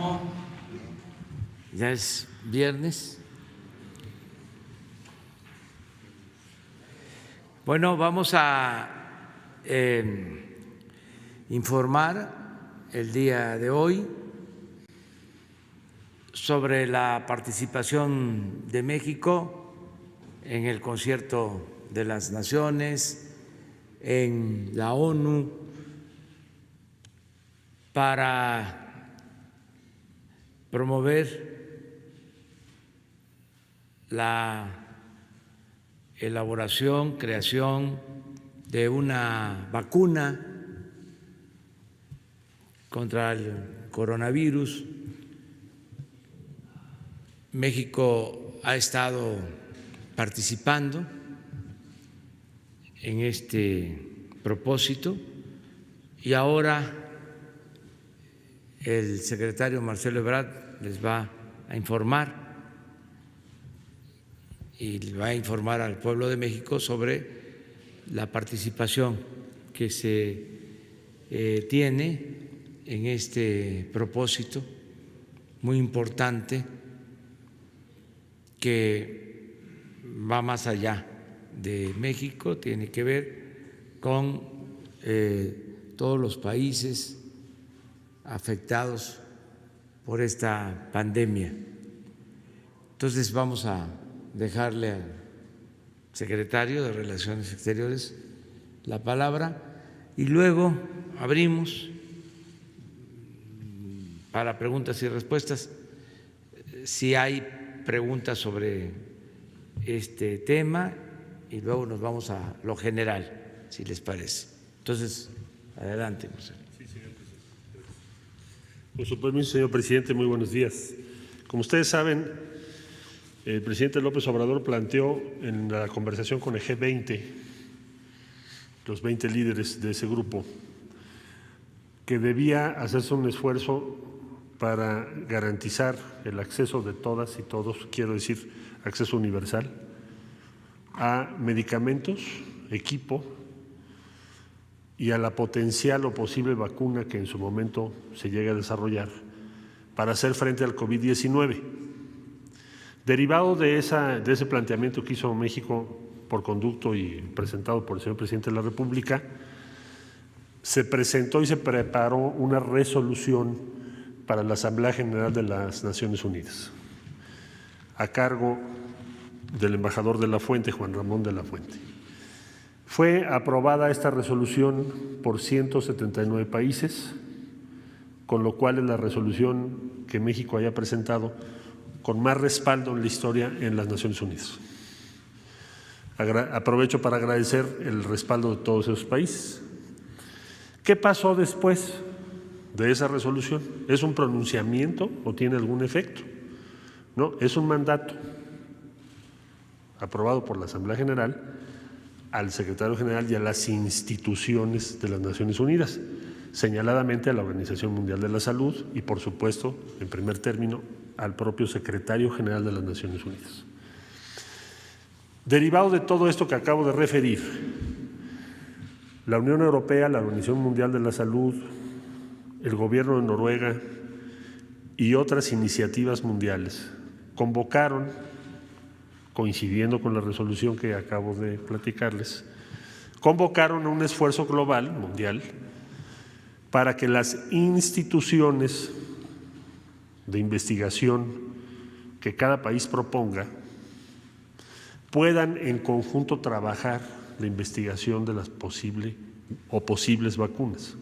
¿Cómo? Ya es viernes. Bueno, vamos a informar el día de hoy sobre la participación de México en el Concierto de las Naciones, en la ONU, para promover la elaboración, creación de una vacuna contra el coronavirus. México ha estado participando en este propósito y ahora el secretario Marcelo Ebrard les va a informar y le va a informar al pueblo de México sobre la participación que se tiene en este propósito muy importante que va más allá de México, tiene que ver con todos los países afectados por esta pandemia. Entonces vamos a dejarle al secretario de Relaciones Exteriores la palabra y luego abrimos para preguntas y respuestas. Si hay preguntas sobre este tema y luego nos vamos a lo general, si les parece. Entonces, adelante, Marcelo. Sí, señor presidente. Con su permiso, señor presidente, muy buenos días. Como ustedes saben, el presidente López Obrador planteó en la conversación con el G20, los 20 líderes de ese grupo, que debía hacerse un esfuerzo para garantizar el acceso de todas y todos, quiero decir, acceso universal, a medicamentos, equipo y a la potencial o posible vacuna que en su momento se llegue a desarrollar para hacer frente al COVID-19. Derivado de ese planteamiento que hizo México por conducto y presentado por el señor presidente de la República, se presentó y se preparó una resolución para la Asamblea General de las Naciones Unidas, a cargo del embajador de la Fuente, Juan Ramón de la Fuente. Fue aprobada esta resolución por 179 países, con lo cual es la resolución que México haya presentado con más respaldo en la historia en las Naciones Unidas. Aprovecho para agradecer el respaldo de todos esos países. ¿Qué pasó después de esa resolución? ¿Es un pronunciamiento o tiene algún efecto? No, es un mandato aprobado por la Asamblea General al secretario general y a las instituciones de las Naciones Unidas, señaladamente a la Organización Mundial de la Salud y, por supuesto, en primer término, al propio secretario general de las Naciones Unidas. Derivado de todo esto que acabo de referir, la Unión Europea, la Organización Mundial de la Salud, el gobierno de Noruega y otras iniciativas mundiales convocaron, coincidiendo con la resolución que acabo de platicarles, convocaron a un esfuerzo global, mundial, para que las instituciones de investigación que cada país proponga puedan en conjunto trabajar la investigación de las posibles vacunas.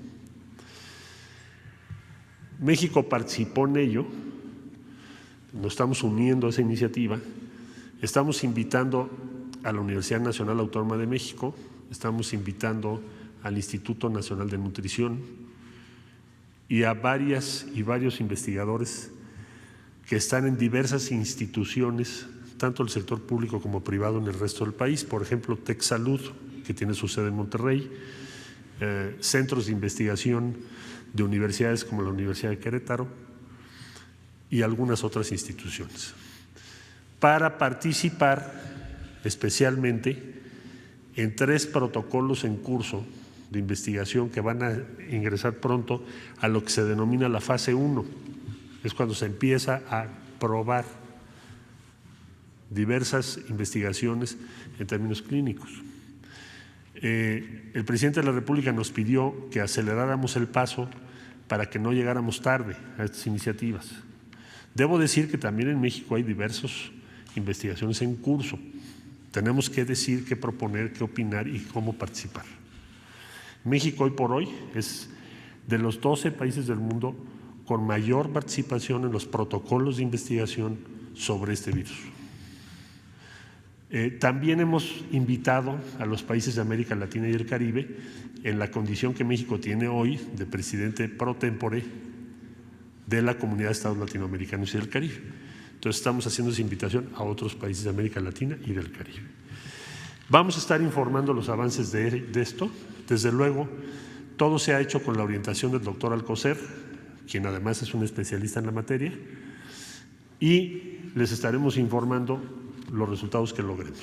México participó en ello, nos estamos uniendo a esa iniciativa, estamos invitando a la Universidad Nacional Autónoma de México, estamos invitando al Instituto Nacional de Nutrición y a varias y varios investigadores que están en diversas instituciones, tanto el sector público como privado en el resto del país, por ejemplo, TecSalud, que tiene su sede en Monterrey, centros de investigación de universidades como la Universidad de Querétaro y algunas otras instituciones, para participar especialmente en 3 protocolos en curso de investigación que van a ingresar pronto a lo que se denomina la fase 1. es cuando se empieza a probar diversas investigaciones en términos clínicos. El presidente de la República nos pidió que aceleráramos el paso para que no llegáramos tarde a estas iniciativas. Debo decir que también en México hay diversas investigaciones en curso. Tenemos que decir, qué proponer, qué opinar y cómo participar. México hoy por hoy es de los 12 países del mundo con mayor participación en los protocolos de investigación sobre este virus. También hemos invitado a los países de América Latina y el Caribe, en la condición que México tiene hoy de presidente pro tempore de la Comunidad de Estados Latinoamericanos y del Caribe. Entonces estamos haciendo esa invitación a otros países de América Latina y del Caribe. Vamos a estar informando los avances de esto. Desde luego, todo se ha hecho con la orientación del doctor Alcocer, quien además es un especialista en la materia, y les estaremos informando los resultados que logremos.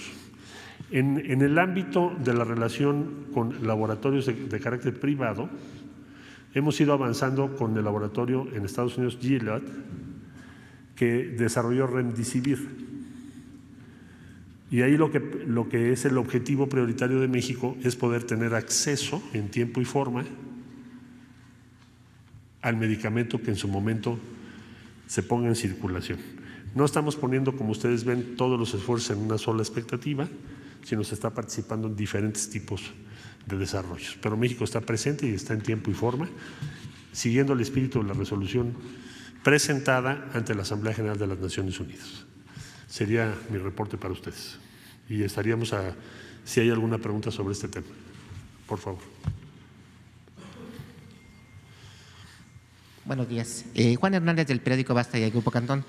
En el ámbito de la relación con laboratorios de carácter privado, hemos ido avanzando con el laboratorio en Estados Unidos, Gilead, que desarrolló Remdesivir. Y ahí lo que es el objetivo prioritario de México es poder tener acceso en tiempo y forma al medicamento que en su momento se ponga en circulación. No estamos poniendo, como ustedes ven, todos los esfuerzos en una sola expectativa, sino se está participando en diferentes tipos de desarrollos. Pero México está presente y está en tiempo y forma, siguiendo el espíritu de la resolución presentada ante la Asamblea General de las Naciones Unidas. Sería mi reporte para ustedes. Y estaríamos si hay alguna pregunta sobre este tema. Por favor. Buenos días. Juan Hernández, del periódico Basta y el Grupo Cantón.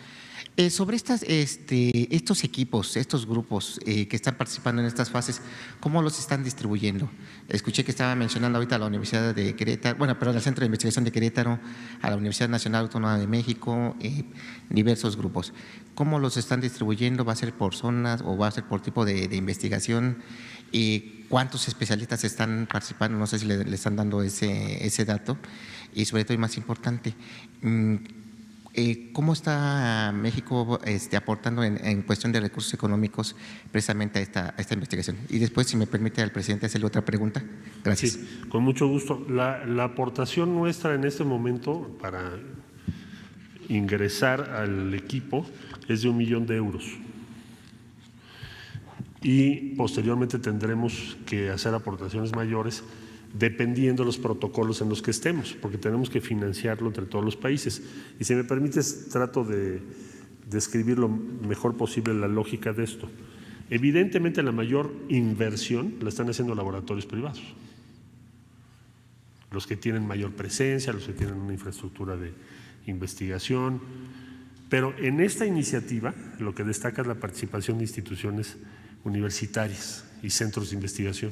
Sobre estos equipos, estos grupos que están participando en estas fases, ¿cómo los están distribuyendo? Escuché que estaba mencionando ahorita a la Universidad de Querétaro, al Centro de Investigación de Querétaro, a la Universidad Nacional Autónoma de México, diversos grupos. ¿Cómo los están distribuyendo? ¿Va a ser por zonas o va a ser por tipo de investigación? ¿Cuántos especialistas están participando? No sé si le están dando ese dato. Y sobre todo, y más importante, ¿cómo está México aportando en cuestión de recursos económicos precisamente a esta investigación? Y después, si me permite al presidente hacerle otra pregunta. Gracias. Sí, con mucho gusto. La aportación nuestra en este momento para ingresar al equipo es de 1 millón de euros. Y posteriormente tendremos que hacer aportaciones mayores dependiendo de los protocolos en los que estemos, porque tenemos que financiarlo entre todos los países. Y si me permites, trato de describir lo mejor posible la lógica de esto. Evidentemente, la mayor inversión la están haciendo laboratorios privados, los que tienen mayor presencia, los que tienen una infraestructura de investigación. Pero en esta iniciativa lo que destaca es la participación de instituciones universitarias y centros de investigación.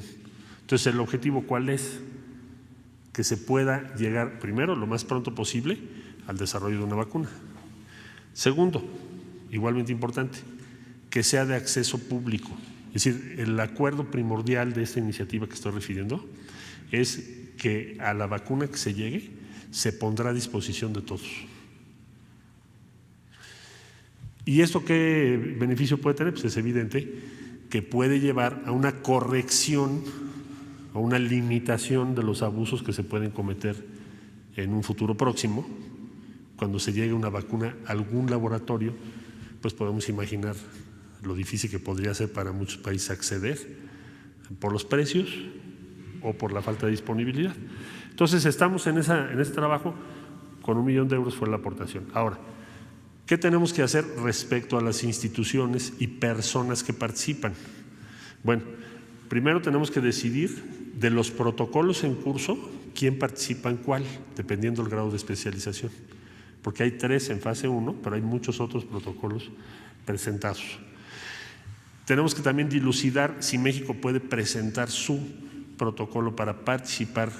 Entonces, ¿el objetivo cuál es? Que se pueda llegar, primero, lo más pronto posible, al desarrollo de una vacuna. Segundo, igualmente importante, que sea de acceso público. Es decir, el acuerdo primordial de esta iniciativa que estoy refiriendo es que a la vacuna que se llegue se pondrá a disposición de todos. ¿Y esto qué beneficio puede tener? Pues es evidente que puede llevar a una corrección o una limitación de los abusos que se pueden cometer en un futuro próximo. Cuando se llegue una vacuna a algún laboratorio, pues podemos imaginar lo difícil que podría ser para muchos países acceder por los precios o por la falta de disponibilidad. Entonces estamos en ese trabajo. Con 1 millón de euros fue la aportación. Ahora, ¿qué tenemos que hacer respecto a las instituciones y personas que participan? Bueno, primero tenemos que decidir de los protocolos en curso quién participa en cuál, dependiendo del grado de especialización. Porque hay 3 en fase 1, pero hay muchos otros protocolos presentados. Tenemos que también dilucidar si México puede presentar su protocolo para participar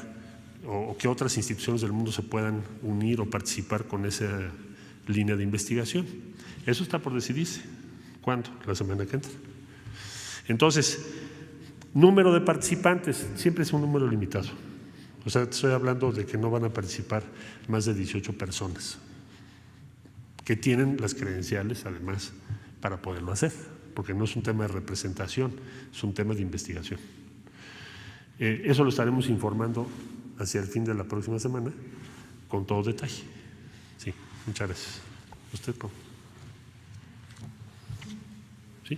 o que otras instituciones del mundo se puedan unir o participar con esa línea de investigación. Eso está por decidirse. ¿Cuándo? La semana que entra. Entonces, número de participantes, siempre es un número limitado. O sea, estoy hablando de que no van a participar más de 18 personas. que tienen las credenciales además para poderlo hacer, porque no es un tema de representación, es un tema de investigación. Eso lo estaremos informando hacia el fin de la próxima semana con todo detalle. Sí, muchas gracias. ¿Usted cómo? ¿Sí?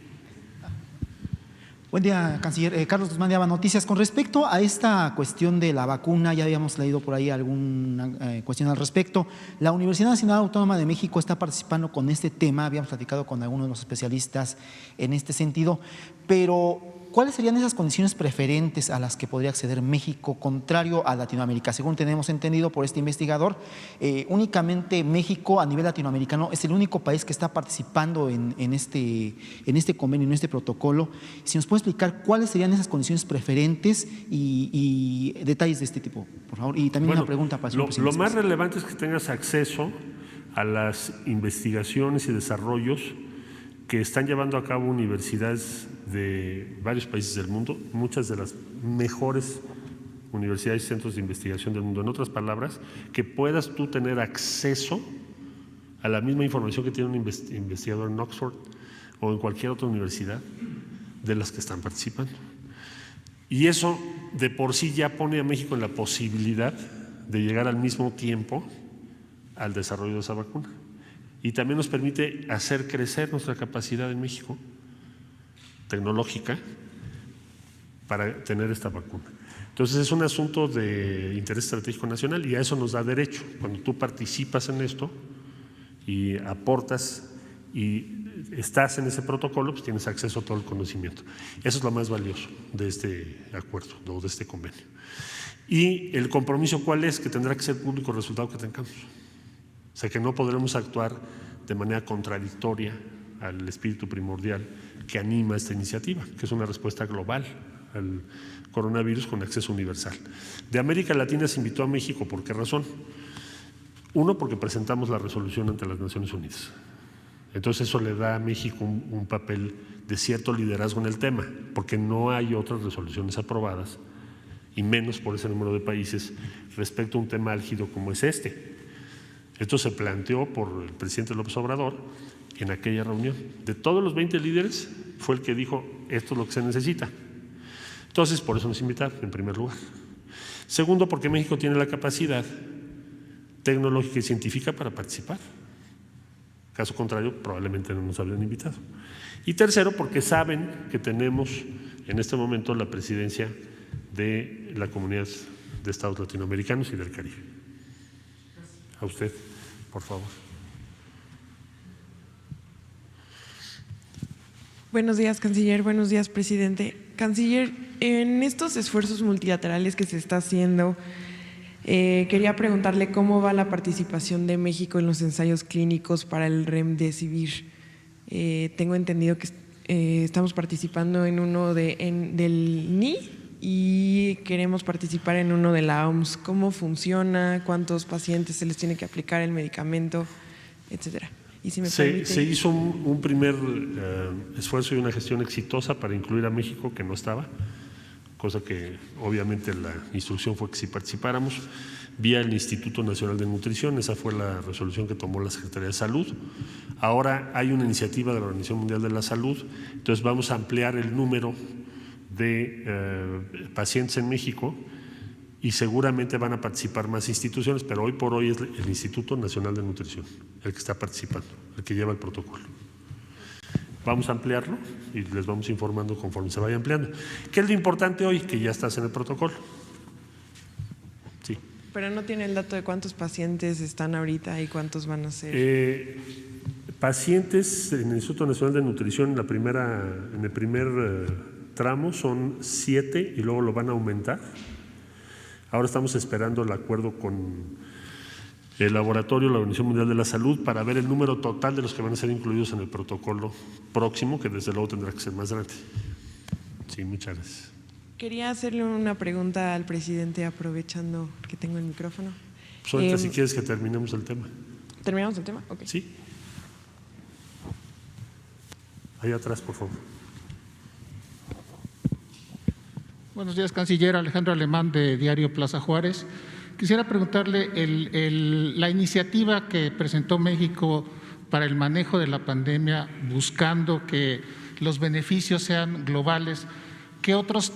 Buen día, canciller. Carlos Guzmán de ABA Noticias. Con respecto a esta cuestión de la vacuna, ya habíamos leído por ahí alguna cuestión al respecto. La Universidad Nacional Autónoma de México está participando con este tema, habíamos platicado con algunos de los especialistas en este sentido, pero ¿cuáles serían esas condiciones preferentes a las que podría acceder México, contrario a Latinoamérica? Según tenemos entendido por este investigador, únicamente México a nivel latinoamericano es el único país que está participando en este convenio, en este protocolo. Si nos puede explicar cuáles serían esas condiciones preferentes y detalles de este tipo, por favor. Y también una pregunta para el señor presidente. Lo más relevante es que tengas acceso a las investigaciones y desarrollos que están llevando a cabo universidades de varios países del mundo, muchas de las mejores universidades y centros de investigación del mundo. En otras palabras, que puedas tú tener acceso a la misma información que tiene un investigador en Oxford o en cualquier otra universidad de las que están participando. Y eso de por sí ya pone a México en la posibilidad de llegar al mismo tiempo al desarrollo de esa vacuna. Y también nos permite hacer crecer nuestra capacidad en México tecnológica para tener esta vacuna. Entonces es un asunto de interés estratégico nacional y a eso nos da derecho. Cuando tú participas en esto y aportas y estás en ese protocolo, pues tienes acceso a todo el conocimiento. Eso es lo más valioso de este acuerdo o de este convenio. Y el compromiso, ¿cuál es? Que tendrá que ser público el resultado que tengamos. O sea, que no podremos actuar de manera contradictoria al espíritu primordial que anima esta iniciativa, que es una respuesta global al coronavirus con acceso universal. De América Latina se invitó a México, ¿por qué razón? Uno, porque presentamos la resolución ante las Naciones Unidas. Entonces eso le da a México un papel de cierto liderazgo en el tema, porque no hay otras resoluciones aprobadas, y menos por ese número de países, respecto a un tema álgido como es este. Esto se planteó por el presidente López Obrador en aquella reunión. De todos los 20 líderes, fue el que dijo, esto es lo que se necesita. Entonces, por eso nos invitaron, en primer lugar. Segundo, porque México tiene la capacidad tecnológica y científica para participar. Caso contrario, probablemente no nos habrían invitado. Y tercero, porque saben que tenemos en este momento la presidencia de la Comunidad de Estados Latinoamericanos y del Caribe. A usted, por favor. Buenos días, canciller. Buenos días, presidente. Canciller, en estos esfuerzos multilaterales que se está haciendo, quería preguntarle cómo va la participación de México en los ensayos clínicos para el Remdesivir. Tengo entendido que estamos participando en uno del NI y queremos participar en uno de la OMS. ¿Cómo funciona? ¿Cuántos pacientes se les tiene que aplicar el medicamento? Etcétera. Y si me permite, se hizo un primer esfuerzo y una gestión exitosa para incluir a México, que no estaba, cosa que obviamente la instrucción fue que sí participáramos, vía el Instituto Nacional de Nutrición. Esa fue la resolución que tomó la Secretaría de Salud. Ahora hay una iniciativa de la Organización Mundial de la Salud, entonces vamos a ampliar el número de pacientes en México y seguramente van a participar más instituciones, pero hoy por hoy es el Instituto Nacional de Nutrición el que está participando, el que lleva el protocolo. Vamos a ampliarlo y les vamos informando conforme se vaya ampliando. ¿Qué es lo importante hoy? Que ya estás en el protocolo. Sí. Pero no tiene el dato de cuántos pacientes están ahorita y cuántos van a ser. Pacientes en el Instituto Nacional de Nutrición en el primer tramo son 7 y luego lo van a aumentar. Ahora estamos esperando el acuerdo con el laboratorio, la Organización Mundial de la Salud, para ver el número total de los que van a ser incluidos en el protocolo próximo, que desde luego tendrá que ser más grande. Sí, muchas gracias. Quería hacerle una pregunta al presidente, aprovechando que tengo el micrófono. Pues ahorita si quieres que terminemos el tema. ¿Terminamos el tema? Ok. Sí. Ahí atrás, por favor. Buenos días, canciller. Alejandro Alemán, de Diario Plaza Juárez. Quisiera preguntarle, la iniciativa que presentó México para el manejo de la pandemia, buscando que los beneficios sean globales. ¿Qué otros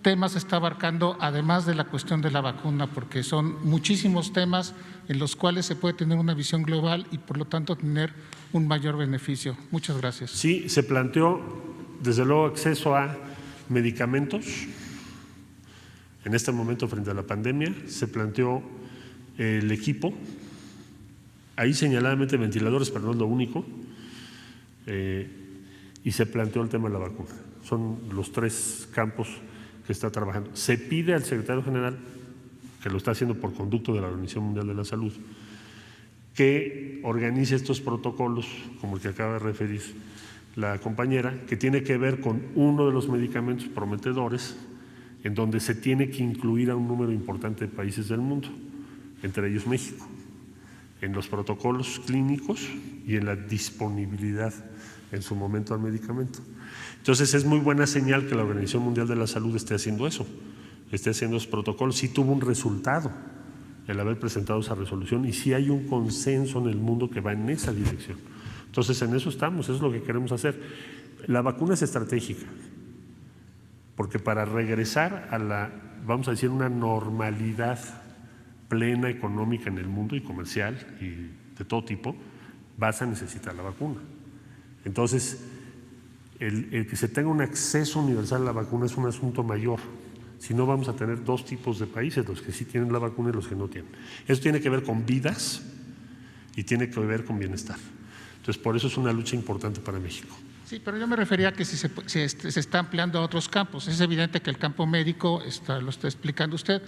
temas está abarcando, además de la cuestión de la vacuna? Porque son muchísimos temas en los cuales se puede tener una visión global y por lo tanto tener un mayor beneficio. Muchas gracias. Sí, se planteó desde luego acceso a medicamentos. En este momento frente a la pandemia se planteó el equipo, ahí señaladamente ventiladores, pero no es lo único, y se planteó el tema de la vacuna. Son los tres campos que está trabajando. Se pide al secretario general, que lo está haciendo por conducto de la Organización Mundial de la Salud, que organice estos protocolos, como el que acaba de referir la compañera, que tiene que ver con uno de los medicamentos prometedores, en donde se tiene que incluir a un número importante de países del mundo, entre ellos México, en los protocolos clínicos y en la disponibilidad en su momento al medicamento. Entonces es muy buena señal que la Organización Mundial de la Salud esté haciendo eso, esté haciendo esos protocolos. Sí tuvo un resultado el haber presentado esa resolución y sí hay un consenso en el mundo que va en esa dirección. Entonces en eso estamos, eso es lo que queremos hacer. La vacuna es estratégica, porque para regresar a la, vamos a decir, una normalidad plena económica en el mundo y comercial y de todo tipo, vas a necesitar la vacuna. Entonces, el que se tenga un acceso universal a la vacuna es un asunto mayor. Si no, vamos a tener dos tipos de países, los que sí tienen la vacuna y los que no tienen. Eso tiene que ver con vidas y tiene que ver con bienestar. Entonces, por eso es una lucha importante para México. Sí, pero yo me refería a que si se está ampliando a otros campos. Es evidente que el campo médico lo está explicando usted,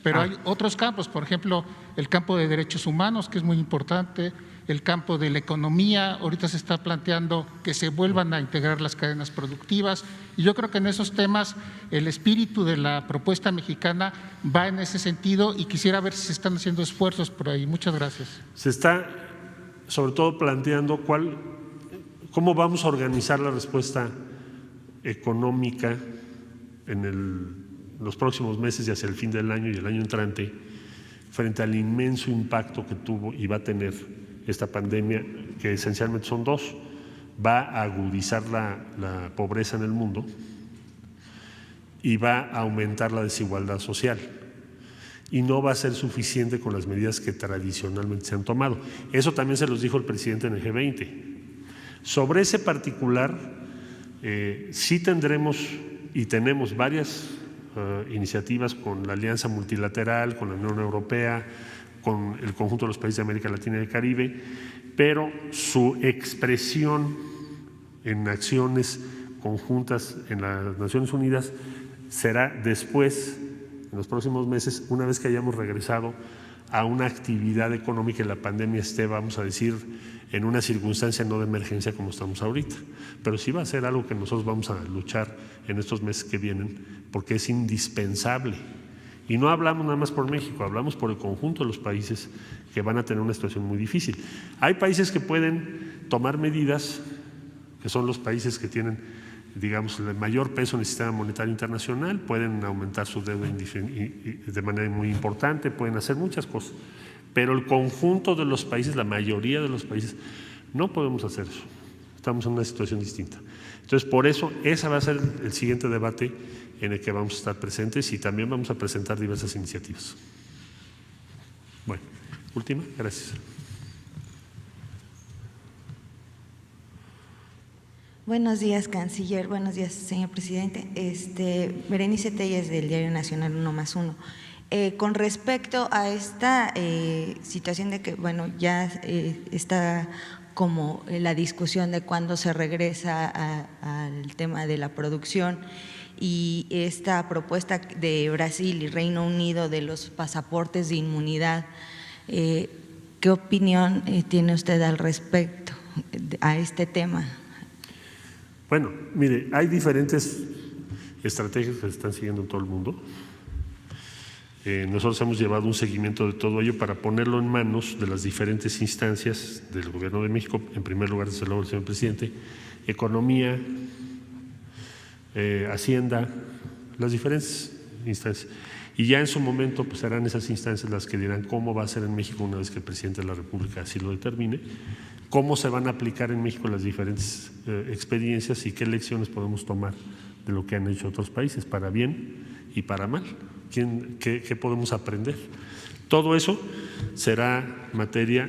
pero hay otros campos, por ejemplo, el campo de derechos humanos, que es muy importante, el campo de la economía. Ahorita se está planteando que se vuelvan a integrar las cadenas productivas y yo creo que en esos temas el espíritu de la propuesta mexicana va en ese sentido y quisiera ver si se están haciendo esfuerzos por ahí. Muchas gracias. Se está sobre todo planteando cómo vamos a organizar la respuesta económica en los próximos meses y hacia el fin del año y el año entrante frente al inmenso impacto que tuvo y va a tener esta pandemia, que esencialmente son dos. Va a agudizar la pobreza en el mundo y va a aumentar la desigualdad social. Y no va a ser suficiente con las medidas que tradicionalmente se han tomado. Eso también se los dijo el presidente en el G20. Sobre ese particular, sí tendremos y tenemos varias iniciativas con la Alianza Multilateral, con la Unión Europea, con el conjunto de los países de América Latina y el Caribe, pero su expresión en acciones conjuntas en las Naciones Unidas será después, en los próximos meses, una vez que hayamos regresado a una actividad económica y la pandemia esté, vamos a decir, en una circunstancia no de emergencia como estamos ahorita. Pero sí va a ser algo que nosotros vamos a luchar en estos meses que vienen, porque es indispensable. Y no hablamos nada más por México, hablamos por el conjunto de los países que van a tener una situación muy difícil. Hay países que pueden tomar medidas, que son los países que tienen, digamos, el mayor peso en el sistema monetario internacional, pueden aumentar su deuda de manera muy importante, pueden hacer muchas cosas. Pero el conjunto de los países, la mayoría de los países, no podemos hacer eso. Estamos en una situación distinta. Entonces, por eso, ese va a ser el siguiente debate en el que vamos a estar presentes y también vamos a presentar diversas iniciativas. Bueno, última, gracias. Buenos días, canciller. Buenos días, señor presidente. Berenice Telles, del Diario Nacional 1+1. Con respecto a esta situación de que, bueno, ya está como la discusión de cuándo se regresa al tema de la producción y esta propuesta de Brasil y Reino Unido de los pasaportes de inmunidad, ¿qué opinión tiene usted al respecto a este tema? Bueno, mire, hay diferentes estrategias que se están siguiendo en todo el mundo. Nosotros hemos llevado un seguimiento de todo ello para ponerlo en manos de las diferentes instancias del Gobierno de México, en primer lugar, desde luego, el señor presidente, Economía, Hacienda, las diferentes instancias. Y ya en su momento pues serán esas instancias las que dirán cómo va a ser en México una vez que el presidente de la República así lo determine, cómo se van a aplicar en México las diferentes experiencias y qué lecciones podemos tomar de lo que han hecho otros países, para bien y para mal. ¿Qué podemos aprender? Todo eso será materia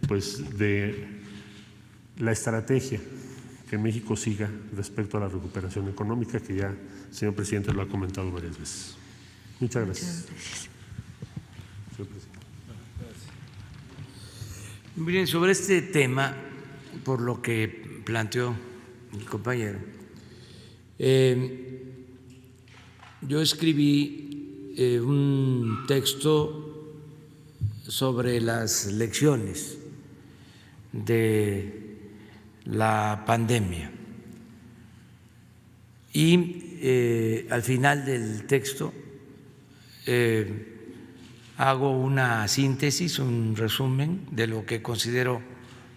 pues de la estrategia que México siga respecto a la recuperación económica, que ya el señor presidente lo ha comentado varias veces. Muchas gracias. Señor presidente. Miren, sobre este tema, por lo que planteó el compañero, yo escribí un texto sobre las lecciones de la pandemia y al final del texto hago una síntesis, un resumen de lo que considero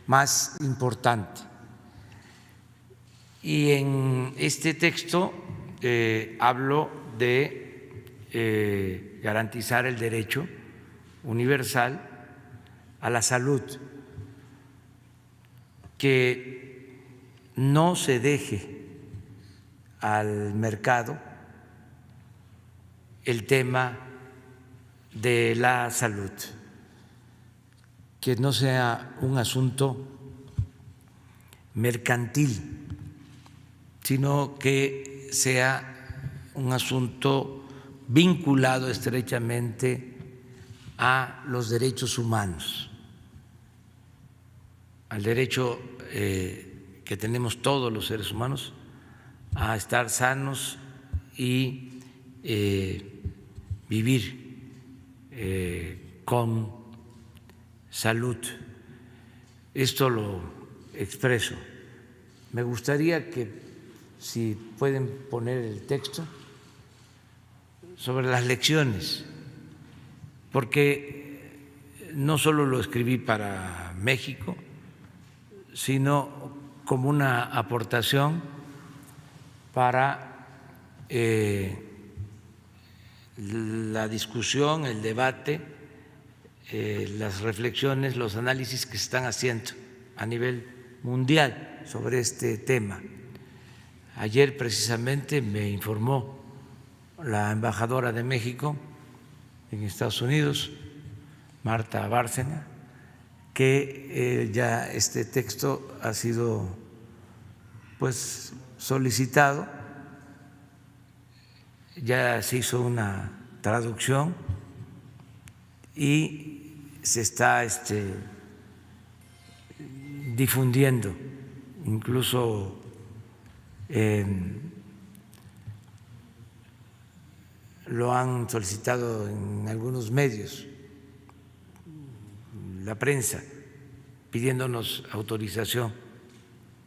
más importante. Y en este texto hablo de garantizar el derecho universal a la salud, que no se deje al mercado el tema de la salud, que no sea un asunto mercantil, sino que sea un asunto vinculado estrechamente a los derechos humanos, al derecho que tenemos todos los seres humanos a estar sanos y vivir con salud. Esto lo expreso. Me gustaría que, si pueden poner el texto, sobre las lecciones, porque no solo lo escribí para México, sino como una aportación para la discusión, el debate, las reflexiones, los análisis que se están haciendo a nivel mundial sobre este tema. Ayer precisamente me informó la embajadora de México en Estados Unidos, Marta Bárcena, que ya este texto ha sido pues solicitado, ya se hizo una traducción y se está difundiendo, incluso lo han solicitado en algunos medios, la prensa, pidiéndonos autorización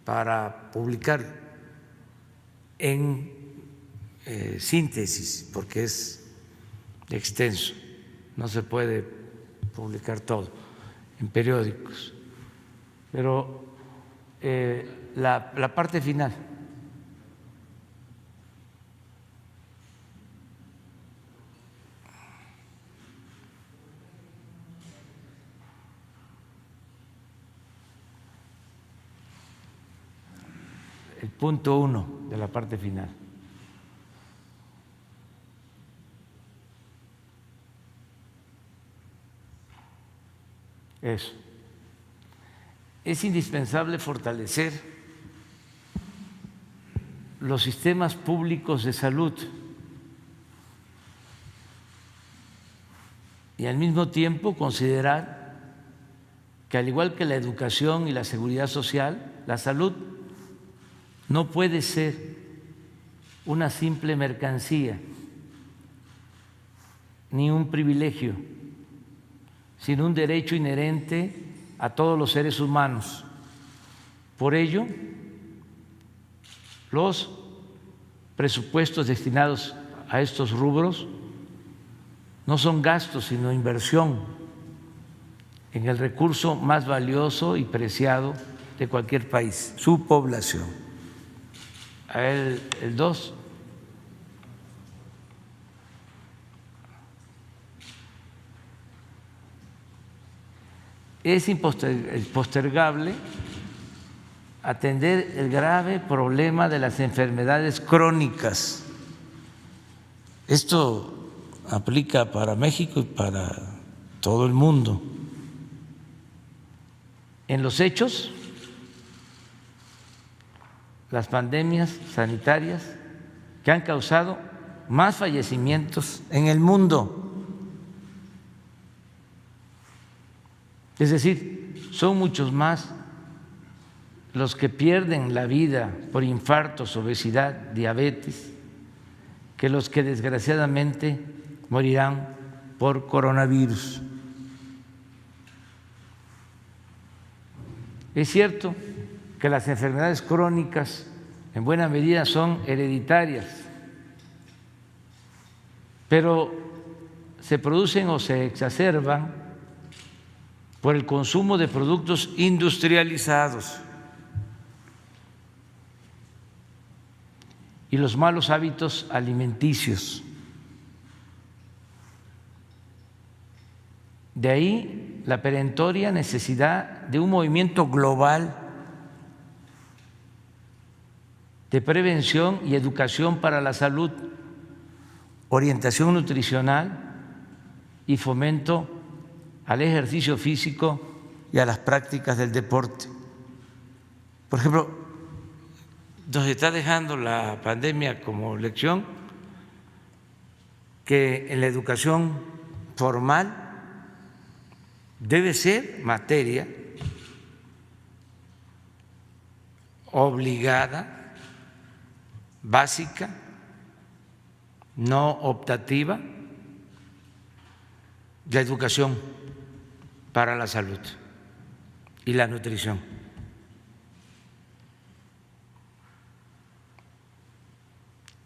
para publicar en síntesis, porque es extenso, no se puede publicar todo en periódicos, pero la parte final. El punto 1 de la parte final. Eso. Es indispensable fortalecer los sistemas públicos de salud y al mismo tiempo considerar que, al igual que la educación y la seguridad social, la salud no puede ser una simple mercancía ni un privilegio, sino un derecho inherente a todos los seres humanos. Por ello, los presupuestos destinados a estos rubros no son gastos, sino inversión en el recurso más valioso y preciado de cualquier país, su población. El 2. es impostergable atender el grave problema de las enfermedades crónicas. Esto aplica para México y para todo el mundo. En los hechos, las pandemias sanitarias que han causado más fallecimientos en el mundo. Es decir, son muchos más los que pierden la vida por infartos, obesidad, diabetes, que los que desgraciadamente morirán por coronavirus. Es cierto que las enfermedades crónicas en buena medida son hereditarias, pero se producen o se exacerban por el consumo de productos industrializados y los malos hábitos alimenticios. De ahí la perentoria necesidad de un movimiento global de prevención y educación para la salud, orientación nutricional y fomento al ejercicio físico y a las prácticas del deporte. Por ejemplo, nos está dejando la pandemia como lección que en la educación formal debe ser materia obligada, básica, no optativa, la educación para la salud y la nutrición.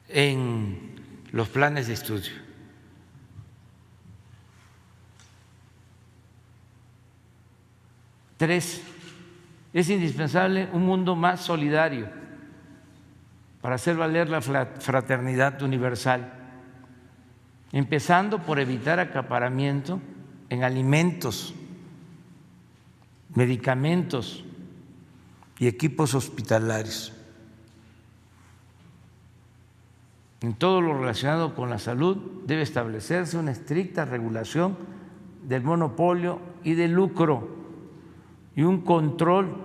En los planes de estudio. Tres, es indispensable un mundo más solidario para hacer valer la fraternidad universal, empezando por evitar acaparamiento en alimentos, medicamentos y equipos hospitalarios. En todo lo relacionado con la salud debe establecerse una estricta regulación del monopolio y del lucro y un control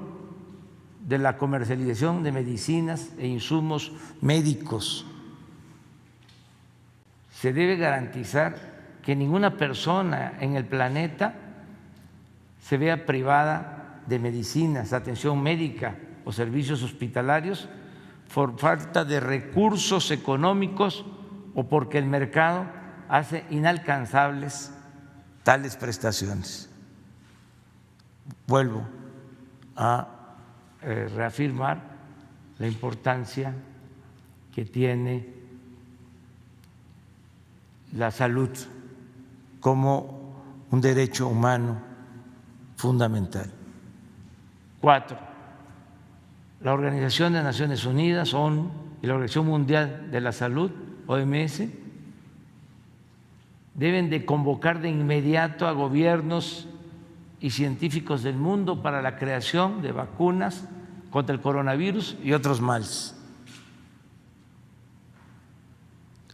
de la comercialización de medicinas e insumos médicos. Se debe garantizar que ninguna persona en el planeta se vea privada de medicinas, atención médica o servicios hospitalarios por falta de recursos económicos o porque el mercado hace inalcanzables tales prestaciones. Vuelvo a reafirmar la importancia que tiene la salud como un derecho humano fundamental. 4. La Organización de Naciones Unidas, ONU, y la Organización Mundial de la Salud, OMS, deben de convocar de inmediato a gobiernos y científicos del mundo para la creación de vacunas contra el coronavirus y otros males.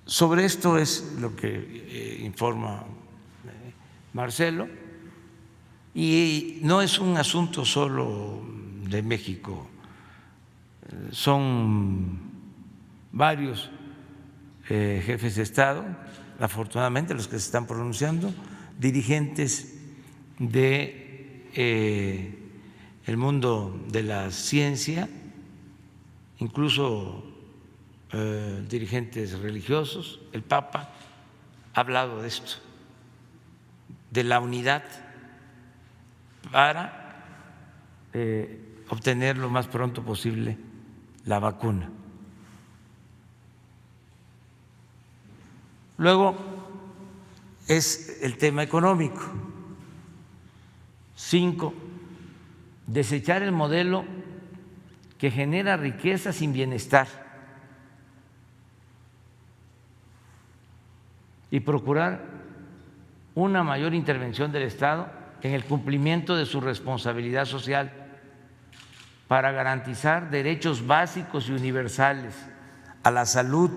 Sobre esto es lo que informa Marcelo, y no es un asunto solo de México, son varios jefes de Estado, afortunadamente los que se están pronunciando, dirigentes de el mundo de la ciencia, incluso dirigentes religiosos. El Papa ha hablado de esto, de la unidad para obtener lo más pronto posible la vacuna. Luego es el tema económico. 5, desechar el modelo que genera riqueza sin bienestar y procurar una mayor intervención del Estado en el cumplimiento de su responsabilidad social para garantizar derechos básicos y universales a la salud,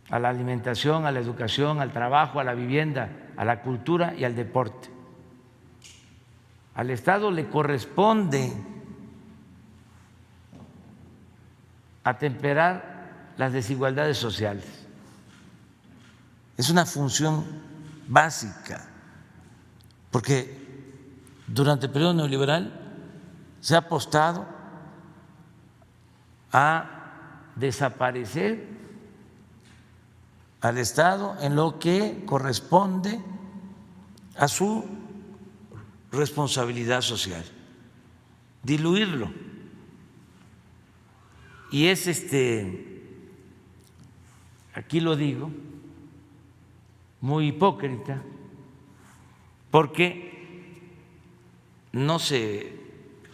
a la alimentación, a la educación, al trabajo, a la vivienda, a la cultura y al deporte. Al Estado le corresponde atemperar las desigualdades sociales. Es una función básica, porque durante el periodo neoliberal se ha apostado a desaparecer al Estado en lo que corresponde a su responsabilidad social, diluirlo. Y es aquí lo digo, muy hipócrita, porque no se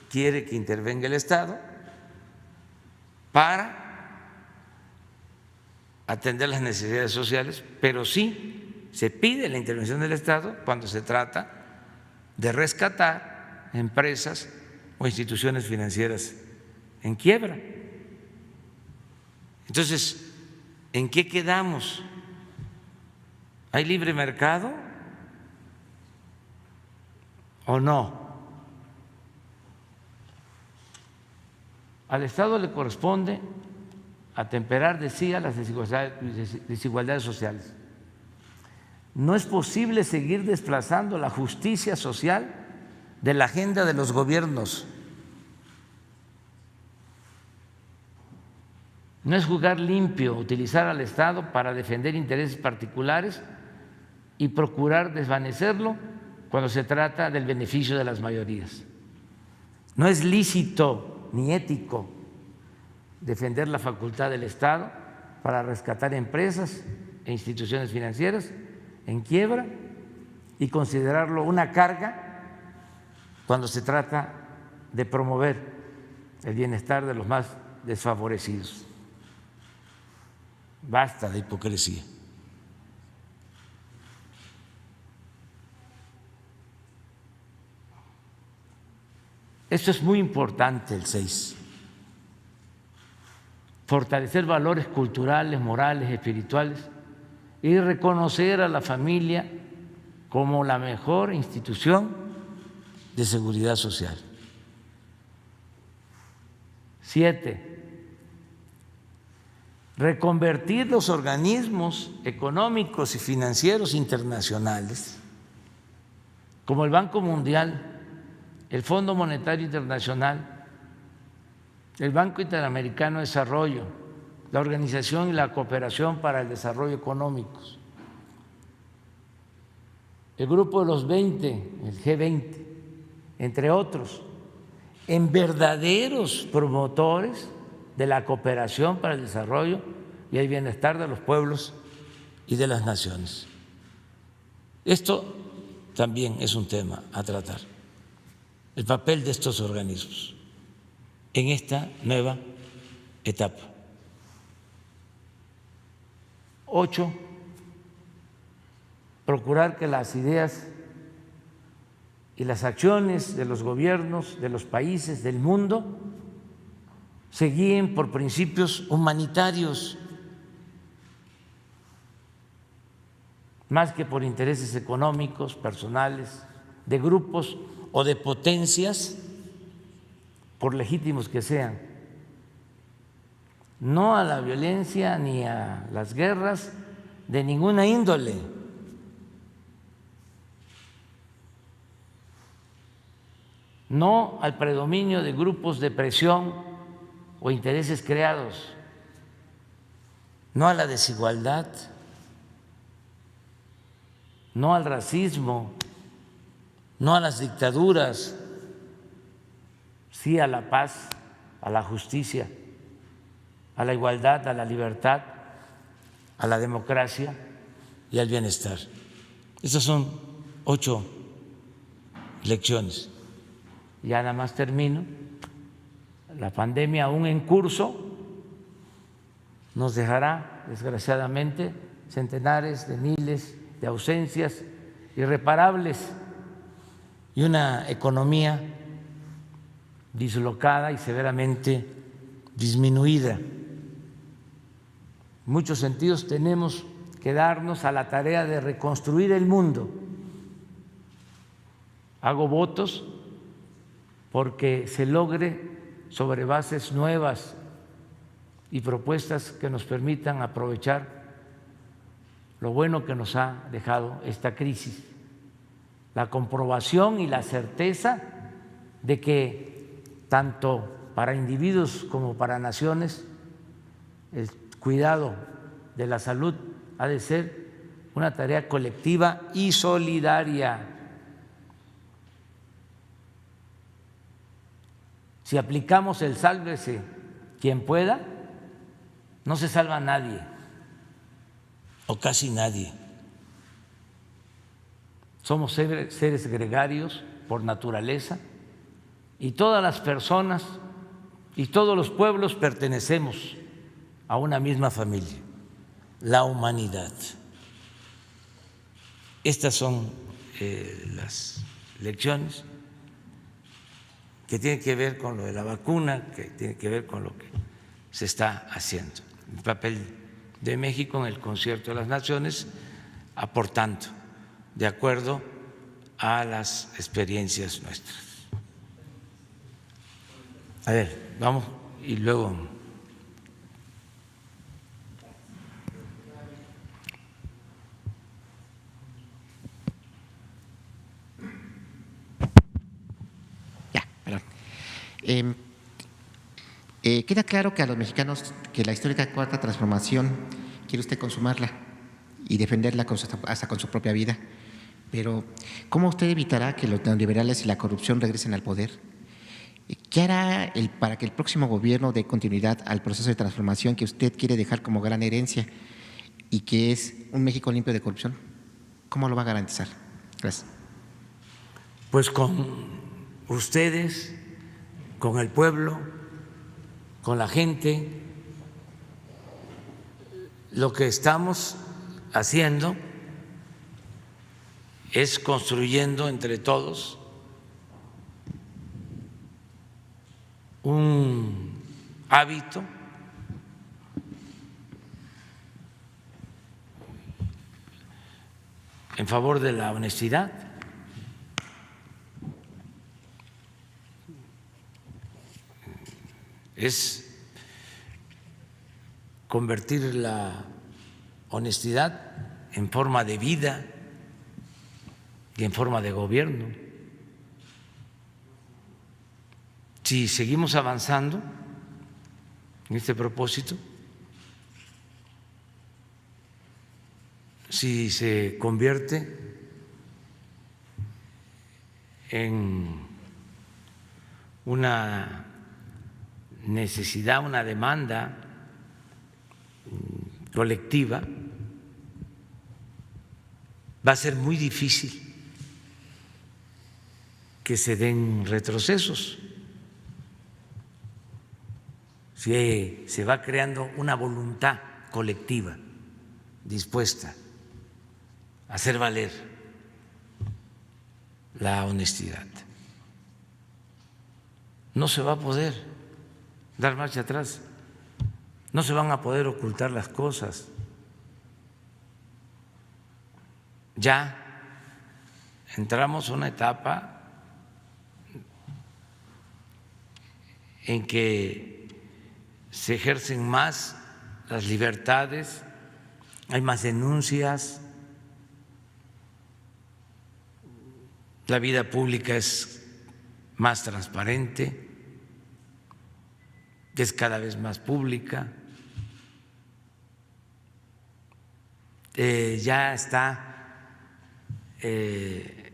quiere que intervenga el Estado para atender las necesidades sociales, pero sí se pide la intervención del Estado cuando se trata de rescatar empresas o instituciones financieras en quiebra. Entonces, ¿en qué quedamos? ¿Hay libre mercado o no? Al Estado le corresponde atemperar, decía, las desigualdades sociales. No es posible seguir desplazando la justicia social de la agenda de los gobiernos. No es jugar limpio utilizar al Estado para defender intereses particulares y procurar desvanecerlo cuando se trata del beneficio de las mayorías. No es lícito ni ético defender la facultad del Estado para rescatar empresas e instituciones financieras en quiebra y considerarlo una carga cuando se trata de promover el bienestar de los más desfavorecidos. Basta de hipocresía. Esto es muy importante, el 6. Fortalecer valores culturales, morales, espirituales y reconocer a la familia como la mejor institución de seguridad social. 7. Reconvertir los organismos económicos y financieros internacionales, como el Banco Mundial, el Fondo Monetario Internacional, el Banco Interamericano de Desarrollo, la Organización y la Cooperación para el Desarrollo Económicos, el Grupo de los 20, el G20, entre otros, en verdaderos promotores de la cooperación para el desarrollo y el bienestar de los pueblos y de las naciones. Esto también es un tema a tratar, el papel de estos organismos en esta nueva etapa. 8, procurar que las ideas y las acciones de los gobiernos de los países del mundo se guíen por principios humanitarios más que por intereses económicos, personales, de grupos o de potencias, por legítimos que sean. No a la violencia ni a las guerras de ninguna índole. No al predominio de grupos de presión o intereses creados, no a la desigualdad, no al racismo, no a las dictaduras, sí a la paz, a la justicia, a la igualdad, a la libertad, a la democracia y al bienestar. Estas son 8 lecciones. Ya nada más termino. La pandemia aún en curso nos dejará, desgraciadamente, centenares de miles de ausencias irreparables y una economía dislocada y severamente disminuida. En muchos sentidos tenemos que darnos a la tarea de reconstruir el mundo. Hago votos porque se logre sobre bases nuevas y propuestas que nos permitan aprovechar lo bueno que nos ha dejado esta crisis, la comprobación y la certeza de que tanto para individuos como para naciones el cuidado de la salud ha de ser una tarea colectiva y solidaria. Si aplicamos el sálvese quien pueda, no se salva nadie o casi nadie. Somos seres gregarios por naturaleza y todas las personas y todos los pueblos pertenecemos a una misma familia, la humanidad. Estas son las lecciones que tienen que ver con lo de la vacuna, que tienen que ver con lo que se está haciendo. El papel de México en el Concierto de las Naciones, aportando de acuerdo a las experiencias nuestras. A ver, vamos y luego. Ya, perdón. Queda claro que a los mexicanos que la histórica Cuarta Transformación quiere usted consumarla y defenderla hasta con su propia vida. Pero ¿cómo usted evitará que los neoliberales y la corrupción regresen al poder? ¿Qué hará para que el próximo gobierno dé continuidad al proceso de transformación que usted quiere dejar como gran herencia y que es un México limpio de corrupción? ¿Cómo lo va a garantizar? Gracias. Pues con ustedes, con el pueblo, con la gente, lo que estamos haciendo es construyendo entre todos un hábito en favor de la honestidad. Es convertir la honestidad en forma de vida y en forma de gobierno. Si seguimos avanzando en este propósito, si se convierte en una necesidad, una demanda colectiva, va a ser muy difícil que se den retrocesos. Si se va creando una voluntad colectiva dispuesta a hacer valer la honestidad, no se va a poder dar marcha atrás, no se van a poder ocultar las cosas. Ya entramos a una etapa en que se ejercen más las libertades, hay más denuncias, la vida pública es más transparente, es cada vez más pública, ya está el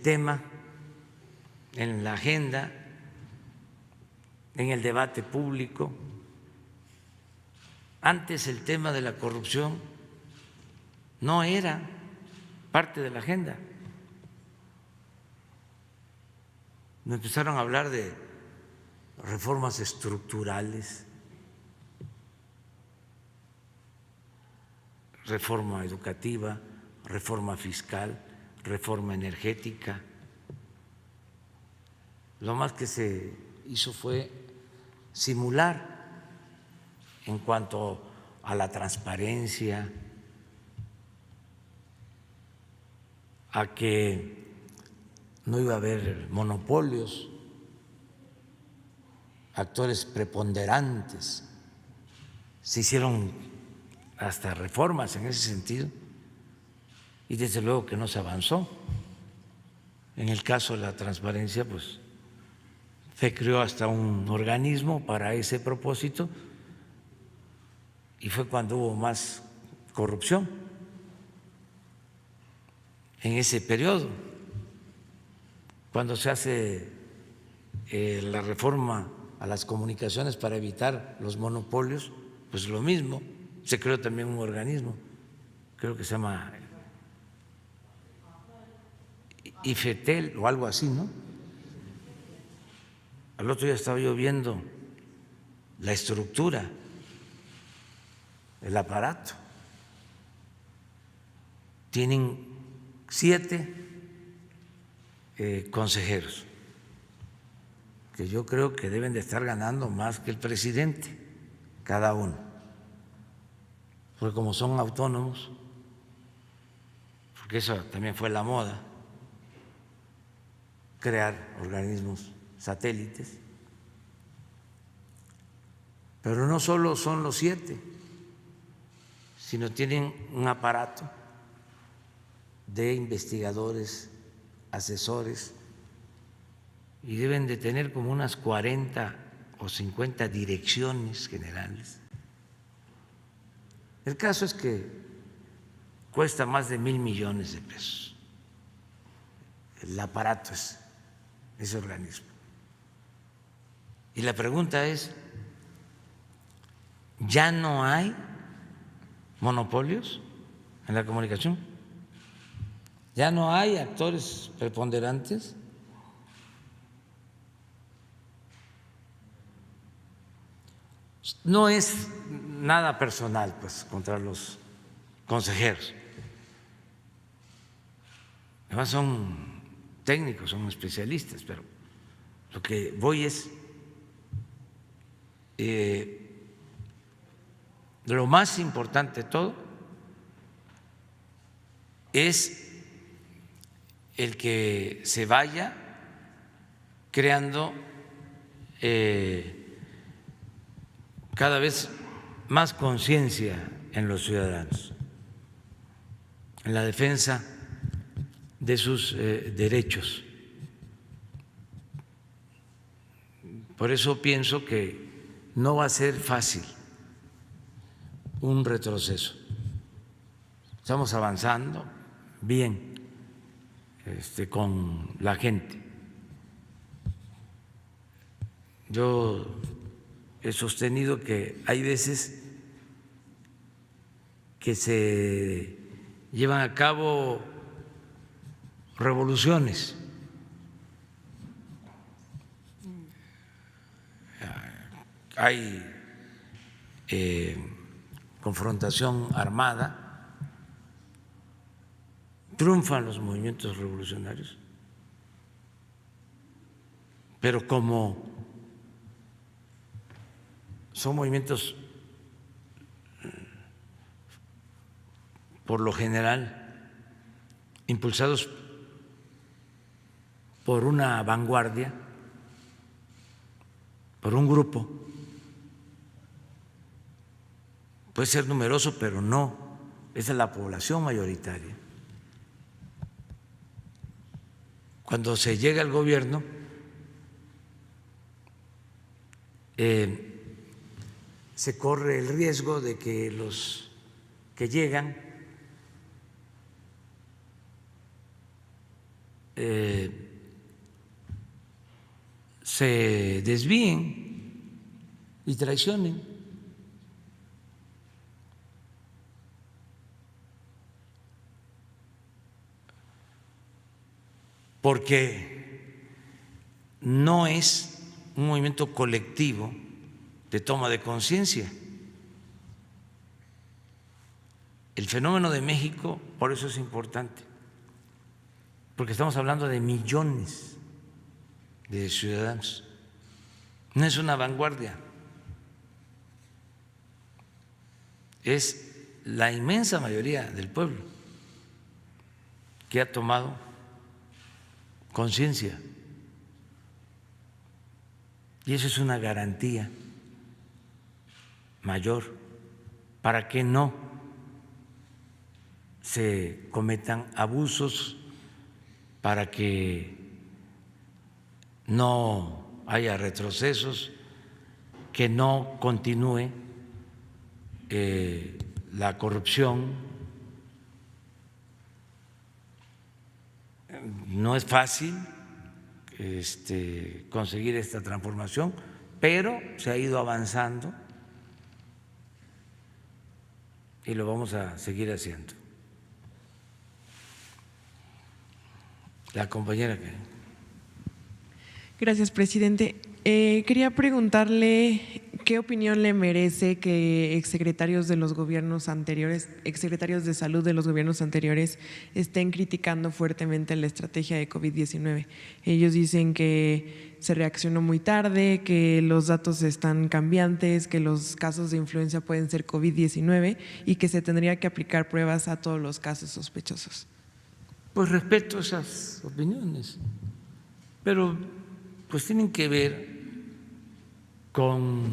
tema en la agenda, en el debate público. Antes el tema de la corrupción no era parte de la agenda. Nos empezaron a hablar de reformas estructurales, reforma educativa, reforma fiscal, reforma energética. Lo más que se hizo fue simular en cuanto a la transparencia, a que no iba a haber monopolios, actores preponderantes. Se hicieron hasta reformas en ese sentido y desde luego que no se avanzó. En el caso de la transparencia, pues se creó hasta un organismo para ese propósito y fue cuando hubo más corrupción en ese periodo. Cuando se hace la reforma a las comunicaciones para evitar los monopolios, pues lo mismo, se creó también un organismo, creo que se llama IFETEL o algo así, ¿no? Al otro día estaba yo viendo la estructura, el aparato. Tienen 7 consejeros, que yo creo que deben de estar ganando más que el presidente, cada uno, porque como son autónomos, porque eso también fue la moda, crear organismos satélites, pero no solo son los 7, sino tienen un aparato de investigadores, asesores, y deben de tener como unas 40 o 50 direcciones generales. El caso es que cuesta más de 1,000 millones de pesos el aparato ese organismo. Y la pregunta es, ¿ya no hay monopolios en la comunicación? ¿Ya no hay actores preponderantes? No es nada personal, pues, contra los consejeros. Además son técnicos, son especialistas, pero lo que voy es lo más importante de todo es el que se vaya creando cada vez más conciencia en los ciudadanos, en la defensa de sus derechos. Por eso pienso que no va a ser fácil un retroceso. Estamos avanzando bien con la gente. Yo he sostenido que hay veces que se llevan a cabo revoluciones, hay confrontación armada, triunfan los movimientos revolucionarios, pero como son movimientos por lo general impulsados por una vanguardia, por un grupo, puede ser numeroso, pero no es la población mayoritaria. Cuando se llega al gobierno, se corre el riesgo de que los que llegan se desvíen y traicionen. Porque no es un movimiento colectivo de toma de conciencia, el fenómeno de México, por eso es importante, porque estamos hablando de millones de ciudadanos, no es una vanguardia, es la inmensa mayoría del pueblo que ha tomado conciencia, y eso es una garantía mayor para que no se cometan abusos, para que no haya retrocesos, que no continúe la corrupción. No es fácil conseguir esta transformación, pero se ha ido avanzando y lo vamos a seguir haciendo. La compañera que... Gracias, presidente. Quería preguntarle qué opinión le merece que exsecretarios de los gobiernos anteriores, exsecretarios de salud de los gobiernos anteriores, estén criticando fuertemente la estrategia de COVID-19. Ellos dicen que se reaccionó muy tarde, que los datos están cambiantes, que los casos de influenza pueden ser COVID-19 y que se tendría que aplicar pruebas a todos los casos sospechosos. Pues respeto esas opiniones, pero pues tienen que ver con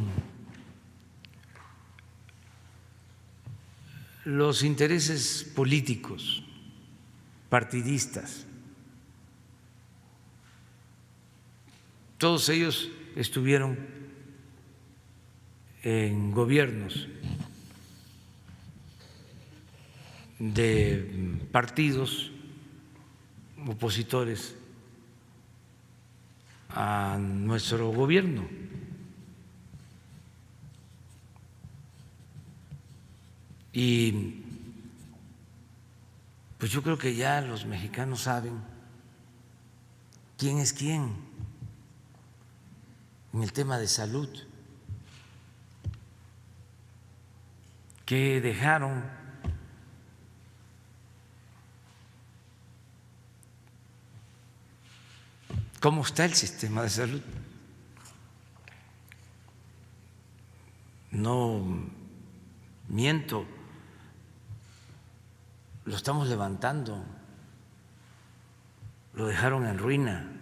los intereses políticos, partidistas. Todos ellos estuvieron en gobiernos de partidos opositores a nuestro gobierno. Y pues yo creo que ya los mexicanos saben quién es quién en el tema de salud, que dejaron cómo está el sistema de salud. No miento, lo estamos levantando, lo dejaron en ruina,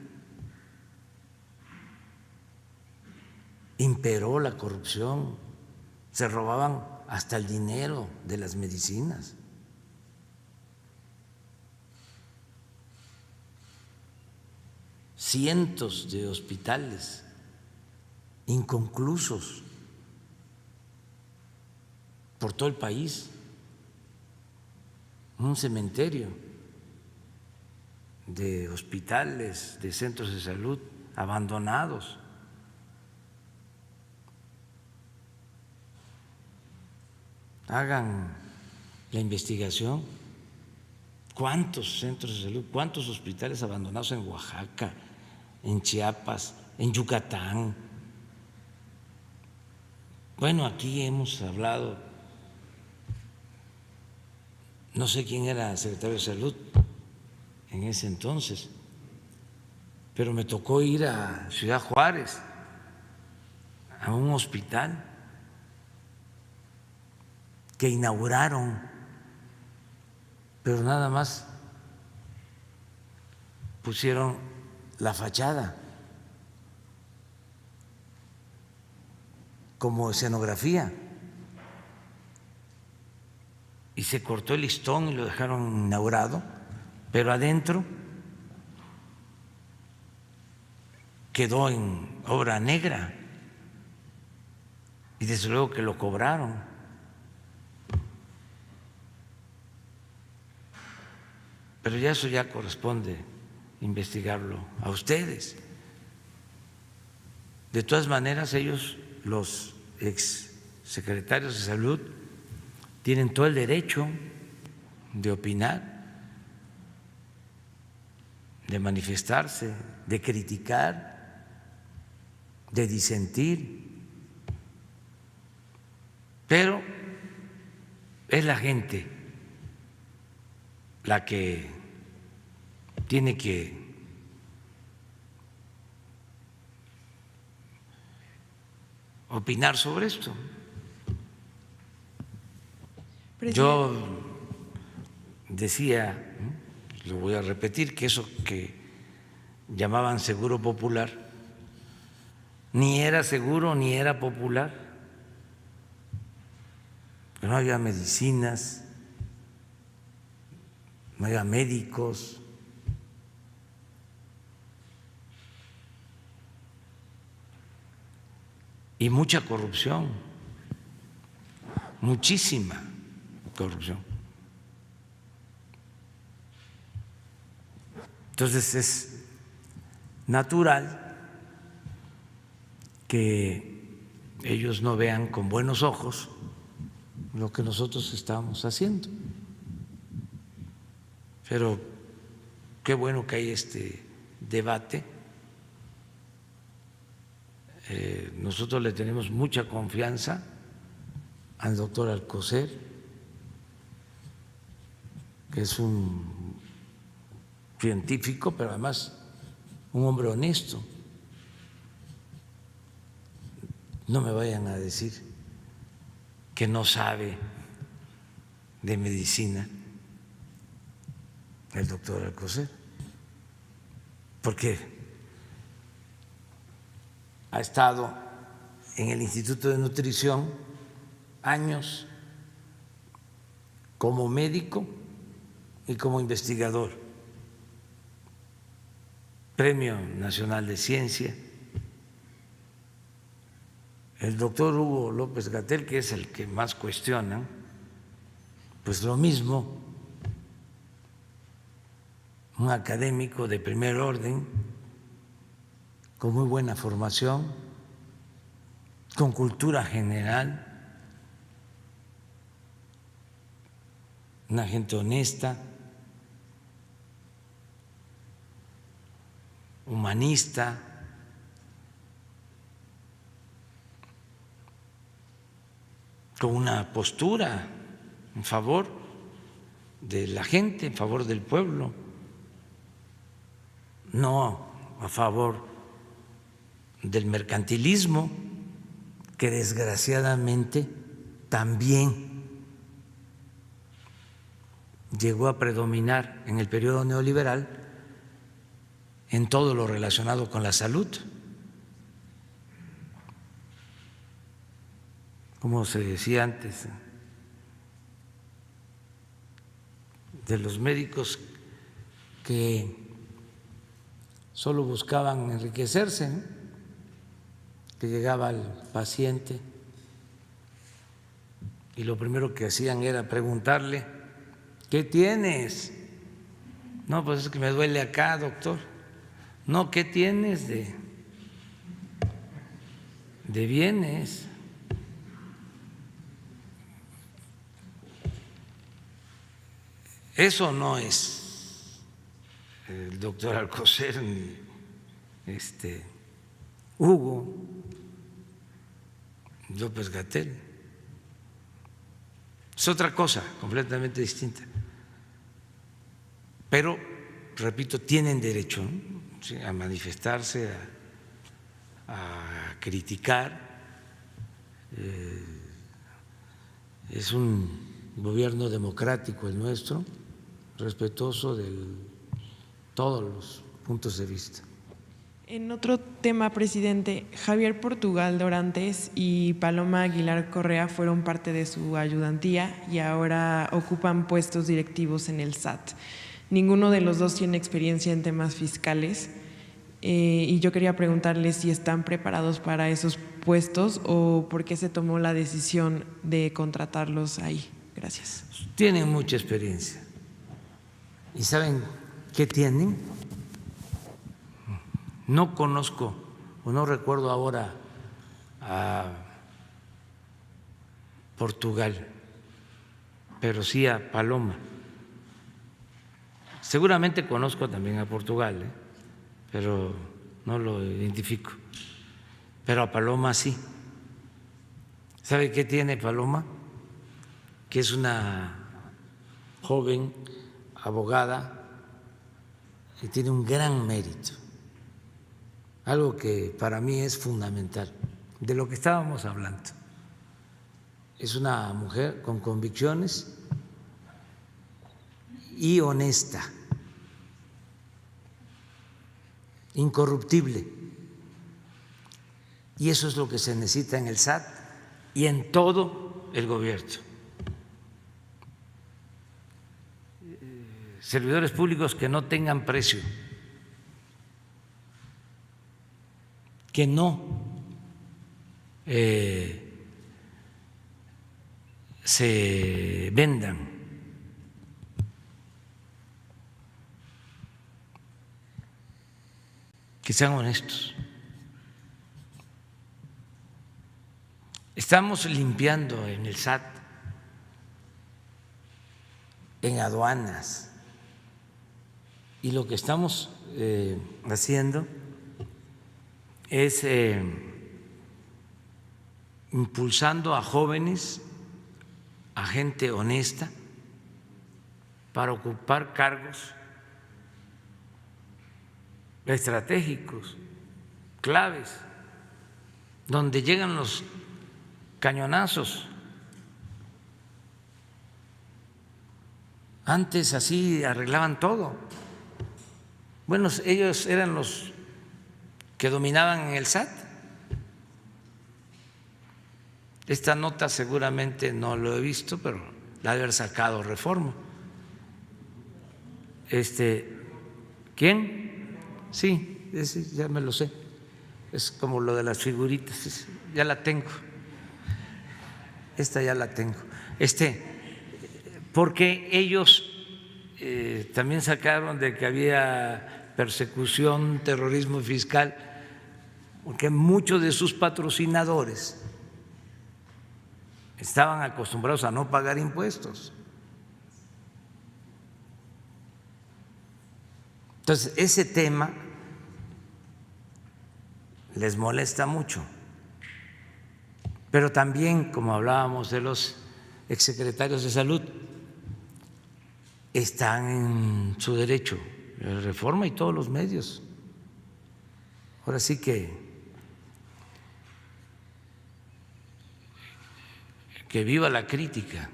imperó la corrupción, se robaban hasta el dinero de las medicinas. Cientos de hospitales inconclusos por todo el país, un cementerio de hospitales, de centros de salud abandonados. Hagan la investigación. ¿Cuántos centros de salud, cuántos hospitales abandonados en Oaxaca, en Chiapas, en Yucatán? Bueno, aquí hemos hablado, no sé quién era secretario de Salud en ese entonces, pero me tocó ir a Ciudad Juárez, a un hospital que inauguraron, pero nada más pusieron la fachada como escenografía y se cortó el listón y lo dejaron inaugurado, pero adentro quedó en obra negra y desde luego que lo cobraron. Pero ya eso ya corresponde investigarlo a ustedes. De todas maneras, ellos, los exsecretarios de Salud, tienen todo el derecho de opinar, de manifestarse, de criticar, de disentir, pero es la gente la que tiene que opinar sobre esto. Yo decía, lo voy a repetir, que eso que llamaban seguro popular ni era seguro ni era popular, que no había medicinas, no había médicos, y mucha corrupción, muchísima corrupción. Entonces es natural que ellos no vean con buenos ojos lo que nosotros estamos haciendo. Pero qué bueno que hay este debate. Nosotros le tenemos mucha confianza al doctor Alcocer, que es un científico, pero además un hombre honesto. No me vayan a decir que no sabe de medicina el doctor Alcocer, porque ha estado en el Instituto de Nutrición años como médico y como investigador, Premio Nacional de Ciencia. El doctor Hugo López-Gatell, que es el que más cuestionan, pues lo mismo, un académico de primer orden, con muy buena formación, con cultura general, una gente honesta, humanista, con una postura en favor de la gente, en favor del pueblo, no a favor del mercantilismo, que desgraciadamente también llegó a predominar en el periodo neoliberal en todo lo relacionado con la salud. Como se decía antes, de los médicos que solo buscaban enriquecerse, ¿no? Que llegaba el paciente y lo primero que hacían era preguntarle: ¿qué tienes? No, pues es que me duele acá, doctor. No, ¿qué tienes de bienes? Eso no es el doctor Alcocer ni Hugo López-Gatell. Es otra cosa completamente distinta. Pero, repito, tienen derecho, ¿no? Sí, a manifestarse, a criticar. Es un gobierno democrático el nuestro, respetuoso de todos los puntos de vista. En otro tema, presidente, Javier Portugal Dorantes y Paloma Aguilar Correa fueron parte de su ayudantía y ahora ocupan puestos directivos en el SAT. Ninguno de los dos tiene experiencia en temas fiscales y yo quería preguntarles si están preparados para esos puestos o por qué se tomó la decisión de contratarlos ahí. Gracias. Tienen mucha experiencia. ¿Y saben qué tienen? No conozco o no recuerdo ahora a Portugal, pero sí a Paloma. Seguramente conozco también a Portugal, pero no lo identifico. Pero a Paloma sí. ¿Sabe qué tiene Paloma? Que es una joven abogada y tiene un gran mérito, algo que para mí es fundamental, de lo que estábamos hablando. Es una mujer con convicciones y honesta, incorruptible. Y eso es lo que se necesita en el SAT y en todo el gobierno. Servidores públicos que no tengan precio, que no se vendan, que sean honestos. Estamos limpiando en el SAT, en aduanas, y lo que estamos haciendo es impulsando a jóvenes, a gente honesta, para ocupar cargos estratégicos, claves, donde llegan los cañonazos. Antes así arreglaban todo. Bueno, ellos eran los que dominaban en el SAT. Esta nota seguramente no lo he visto, pero la ha de haber sacado Reforma. ¿Quién? Sí, ya me lo sé. Es como lo de las figuritas, ya la tengo. Esta ya la tengo. Porque ellos también sacaron de que había persecución, terrorismo fiscal, porque muchos de sus patrocinadores estaban acostumbrados a no pagar impuestos. Entonces, ese tema les molesta mucho. Pero también, como hablábamos de los exsecretarios de salud, están en su derecho, Reforma y todos los medios. Ahora sí que viva la crítica.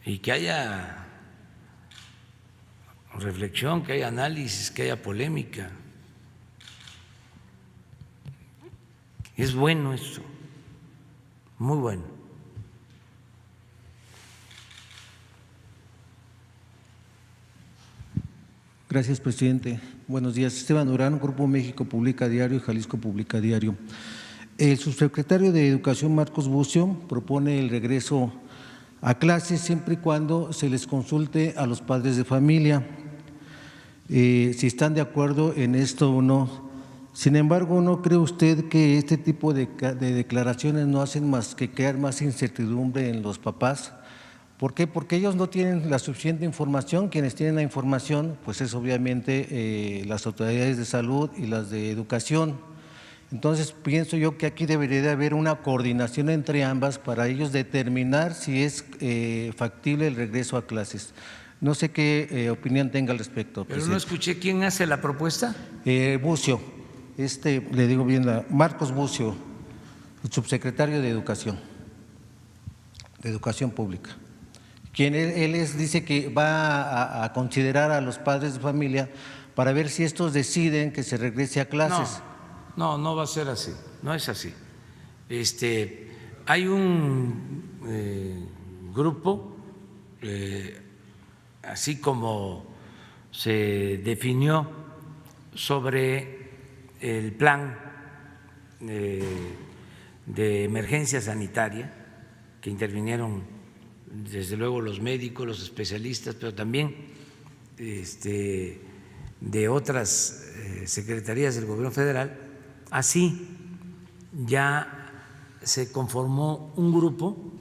Y que haya reflexión, que haya análisis, que haya polémica. Es bueno esto, muy bueno. Gracias, presidente. Buenos días. Esteban Durán, Grupo México Publica Diario y Jalisco Publica Diario. El subsecretario de Educación, Marcos Bucio, propone el regreso a clases siempre y cuando se les consulte a los padres de familia si están de acuerdo en esto o no. Sin embargo, ¿no cree usted que este tipo de declaraciones no hacen más que crear más incertidumbre en los papás? ¿Por qué? Porque ellos no tienen la suficiente información. Quienes tienen la información, pues es obviamente las autoridades de salud y las de educación. Entonces, pienso yo que aquí debería de haber una coordinación entre ambas para ellos determinar si es factible el regreso a clases. No sé qué opinión tenga al respecto. Pero no escuché quién hace la propuesta. Bucio, le digo bien, Marcos Bucio, el subsecretario de Educación Pública. Quien dice que va a considerar a los padres de familia para ver si estos deciden que se regrese a clases. No va a ser así, no es así. Hay un grupo, así como se definió sobre el plan de emergencia sanitaria, que intervinieron desde luego los médicos, los especialistas, pero también de otras secretarías del gobierno federal. Así ya se conformó un grupo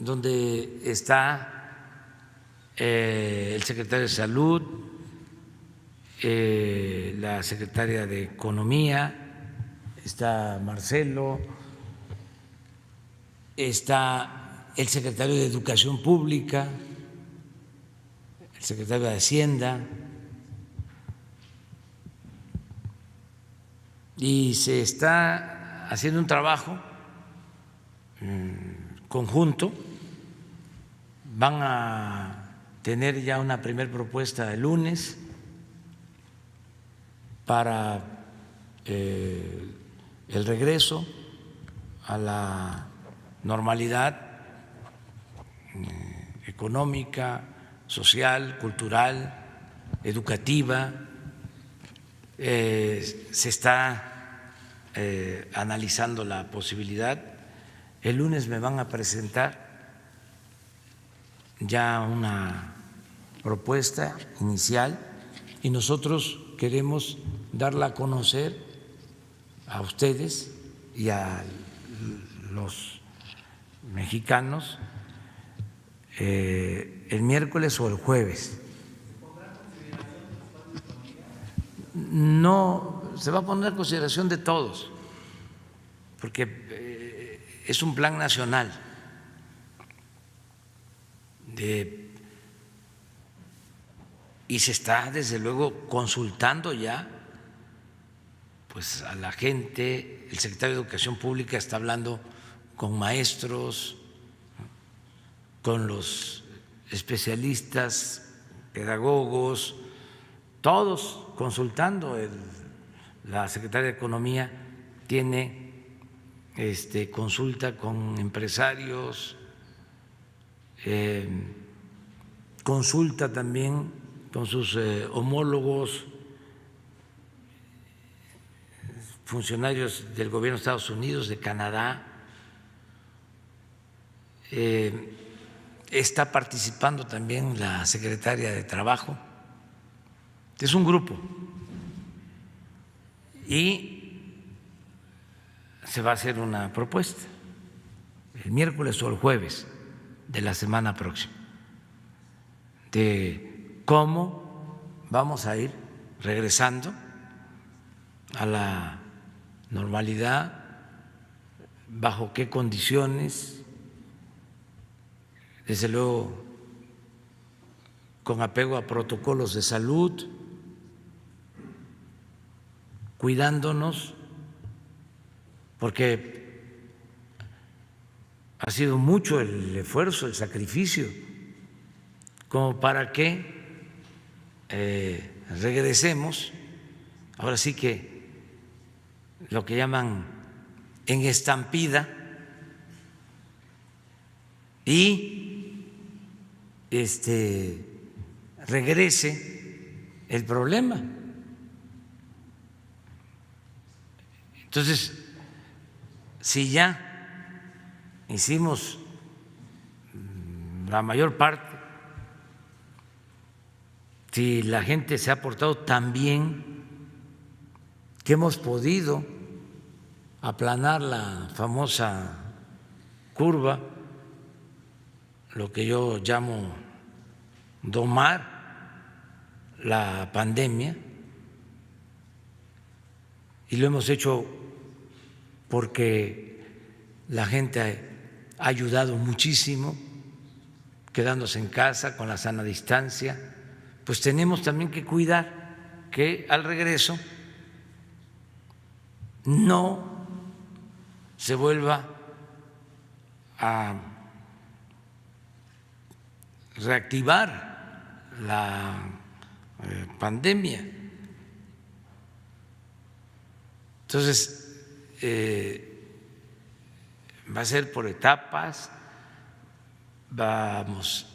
donde está el secretario de Salud, la secretaria de Economía, está Marcelo, está el secretario de Educación Pública, el secretario de Hacienda, y se está haciendo un trabajo conjunto. Van a tener ya una primera propuesta el lunes para el regreso a la normalidad económica, social, cultural, educativa. Se está analizando la posibilidad. El lunes me van a presentar ya una propuesta inicial y nosotros queremos darla a conocer a ustedes y a los mexicanos el miércoles o el jueves. No, se va a poner en consideración de todos, porque es un plan nacional y se está desde luego consultando ya pues a la gente. El secretario de Educación Pública está hablando con maestros, con los especialistas, pedagogos, todos consultando. La Secretaría de Economía tiene consulta con empresarios, consulta también con sus homólogos, funcionarios del gobierno de Estados Unidos, de Canadá. Está participando también la secretaria de Trabajo. Es un grupo y se va a hacer una propuesta el miércoles o el jueves de la semana próxima de cómo vamos a ir regresando a la normalidad, bajo qué condiciones, desde luego con apego a protocolos de salud, cuidándonos, porque ha sido mucho el esfuerzo, el sacrificio, como para que regresemos, ahora sí que lo que llaman en estampida, y regrese el problema. Entonces, si ya hicimos la mayor parte, si la gente se ha portado tan bien que hemos podido aplanar la famosa curva, lo que yo llamo domar la pandemia, y lo hemos hecho porque la gente ha ayudado muchísimo, quedándose en casa con la sana distancia. Pues tenemos también que cuidar que al regreso no se vuelva a reactivar la pandemia. Entonces, va a ser por etapas. Vamos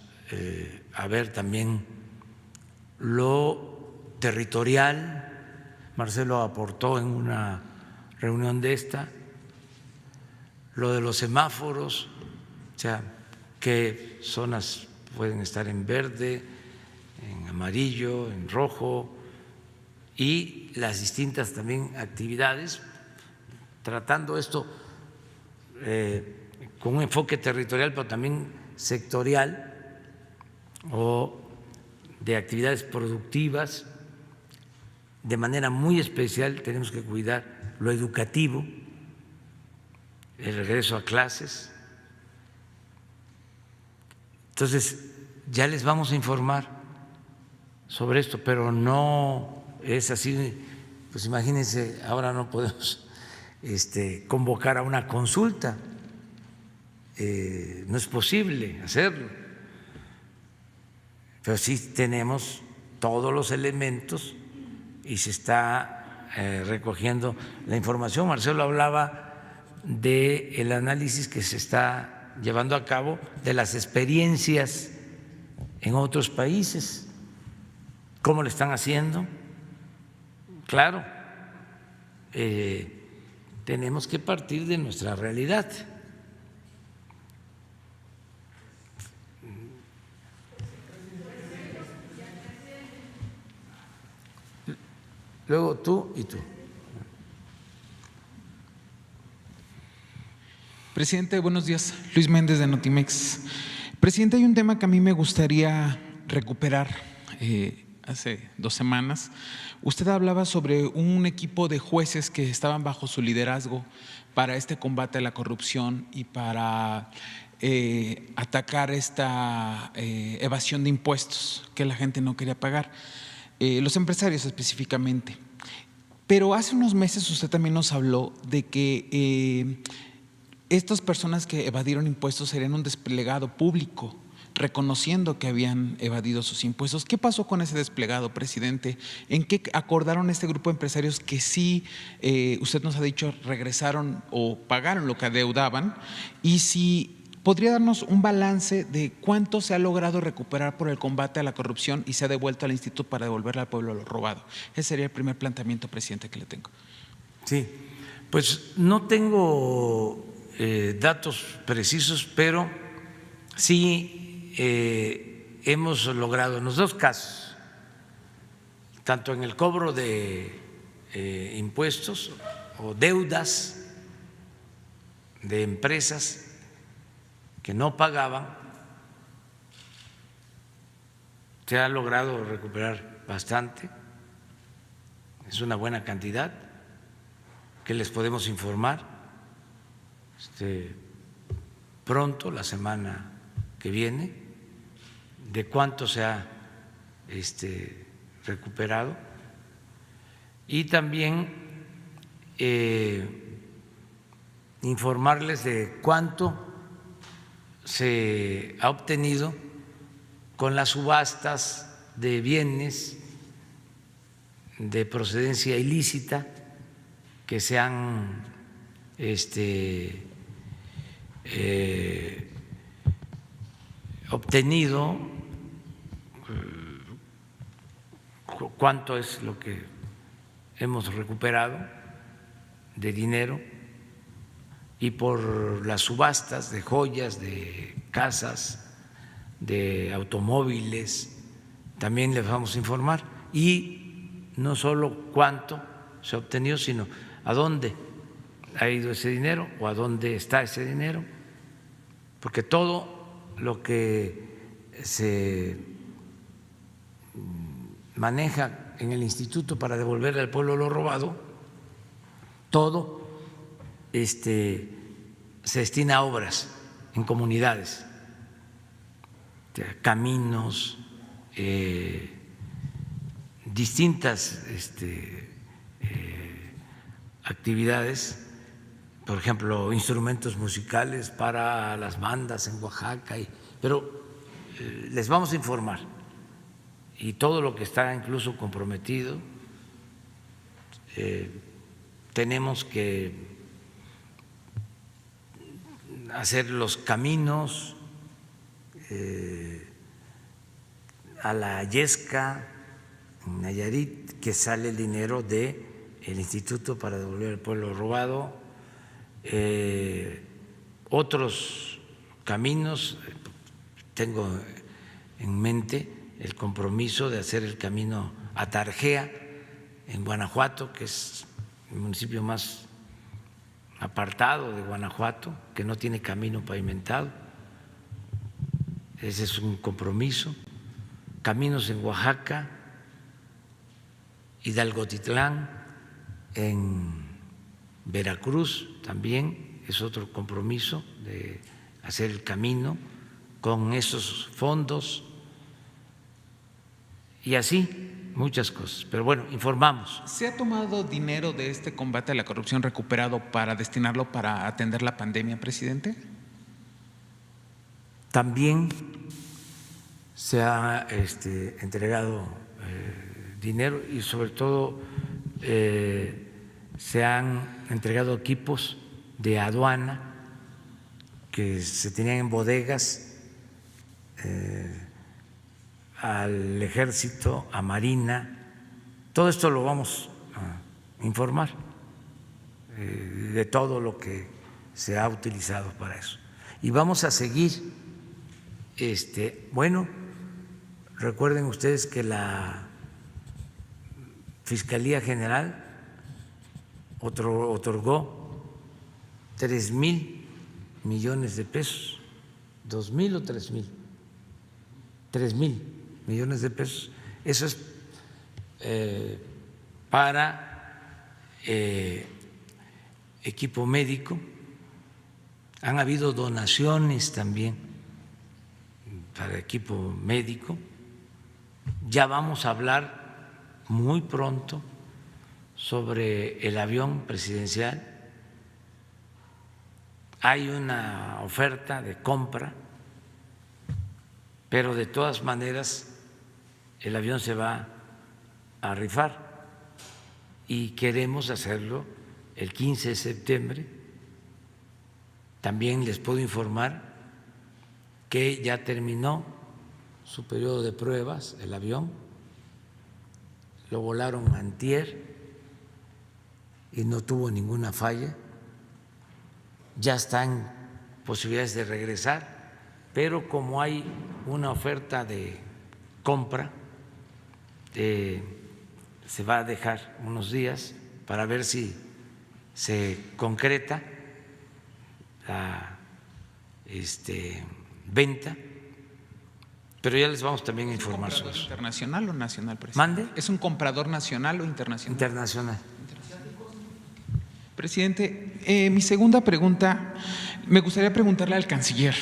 a ver también lo territorial. Marcelo aportó en una reunión de esta lo de los semáforos, o sea, qué zonas pueden estar en verde, en amarillo, en rojo, y las distintas también actividades, tratando esto con un enfoque territorial, pero también sectorial, o de actividades productivas. De manera muy especial tenemos que cuidar lo educativo, el regreso a clases, Entonces, ya les vamos a informar sobre esto, pero no es así. Pues imagínense, ahora no podemos convocar a una consulta, no es posible hacerlo, pero sí tenemos todos los elementos y se está recogiendo la información. Marcelo hablaba del análisis que se está llevando a cabo de las experiencias en otros países, cómo lo están haciendo. Claro, tenemos que partir de nuestra realidad. Luego tú y tú. Presidente, buenos días. Luis Méndez de Notimex. Presidente, hay un tema que a mí me gustaría recuperar. Hace 2 semanas, usted hablaba sobre un equipo de jueces que estaban bajo su liderazgo para este combate a la corrupción y para atacar esta evasión de impuestos que la gente no quería pagar, los empresarios específicamente. Pero hace unos meses usted también nos habló de que estas personas que evadieron impuestos serían un desplegado público, reconociendo que habían evadido sus impuestos. ¿Qué pasó con ese desplegado, presidente? ¿En qué acordaron este grupo de empresarios que sí, usted nos ha dicho, regresaron o pagaron lo que adeudaban? Y si podría darnos un balance de cuánto se ha logrado recuperar por el combate a la corrupción y se ha devuelto al instituto para devolverle al pueblo lo robado. Ese sería el primer planteamiento, presidente, que le tengo. Sí, pues no tengo datos precisos, pero sí hemos logrado en los 2 casos, tanto en el cobro de impuestos o deudas de empresas que no pagaban, se ha logrado recuperar bastante, es una buena cantidad que les podemos informar pronto, la semana que viene, de cuánto se ha recuperado, y también informarles de cuánto se ha obtenido con las subastas de bienes de procedencia ilícita que se han obtenido, cuánto es lo que hemos recuperado de dinero, y por las subastas de joyas, de casas, de automóviles, también les vamos a informar. Y no solo cuánto se ha obtenido, sino a dónde ha ido ese dinero o a dónde está ese dinero, porque todo lo que se maneja en el instituto para devolverle al pueblo lo robado, todo se destina a obras en comunidades, caminos, distintas actividades, por ejemplo, instrumentos musicales para las bandas en Oaxaca, pero les vamos a informar, y todo lo que está incluso comprometido. Tenemos que hacer los caminos a la Yesca, en Nayarit, que sale el dinero del Instituto para devolver al pueblo robado, otros caminos. Tengo en mente el compromiso de hacer el camino a Tarjea, en Guanajuato, que es el municipio más apartado de Guanajuato, que no tiene camino pavimentado. Ese es un compromiso. Caminos en Oaxaca, Hidalgotitlán, en Veracruz también es otro compromiso de hacer el camino con esos fondos y así muchas cosas. Pero bueno, informamos. ¿Se ha tomado dinero de este combate a la corrupción recuperado para destinarlo para atender la pandemia, presidente? También se ha entregado dinero y sobre todo se han entregado equipos de aduana que se tenían en bodegas al Ejército, a Marina. Todo esto lo vamos a informar de todo lo que se ha utilizado para eso. Y vamos a seguir. Bueno, recuerden ustedes que la Fiscalía General otorgó 3,000 millones de pesos, 2,000 o 3,000, 3,000 millones de pesos. Eso es para equipo médico. Han habido donaciones también para equipo médico. Ya vamos a hablar muy pronto sobre el avión presidencial. Hay una oferta de compra, pero de todas maneras el avión se va a rifar y queremos hacerlo el 15 de septiembre. También les puedo informar que ya terminó su periodo de pruebas el avión, lo volaron antier y no tuvo ninguna falla, ya están posibilidades de regresar, pero como hay una oferta de compra, se va a dejar unos días para ver si se concreta la venta, pero ya les vamos también a informar sobre eso. ¿Internacional o nacional, presidente? ¿Mande? ¿Es un comprador nacional o internacional? Internacional. Presidente, mi segunda pregunta, me gustaría preguntarle al canciller.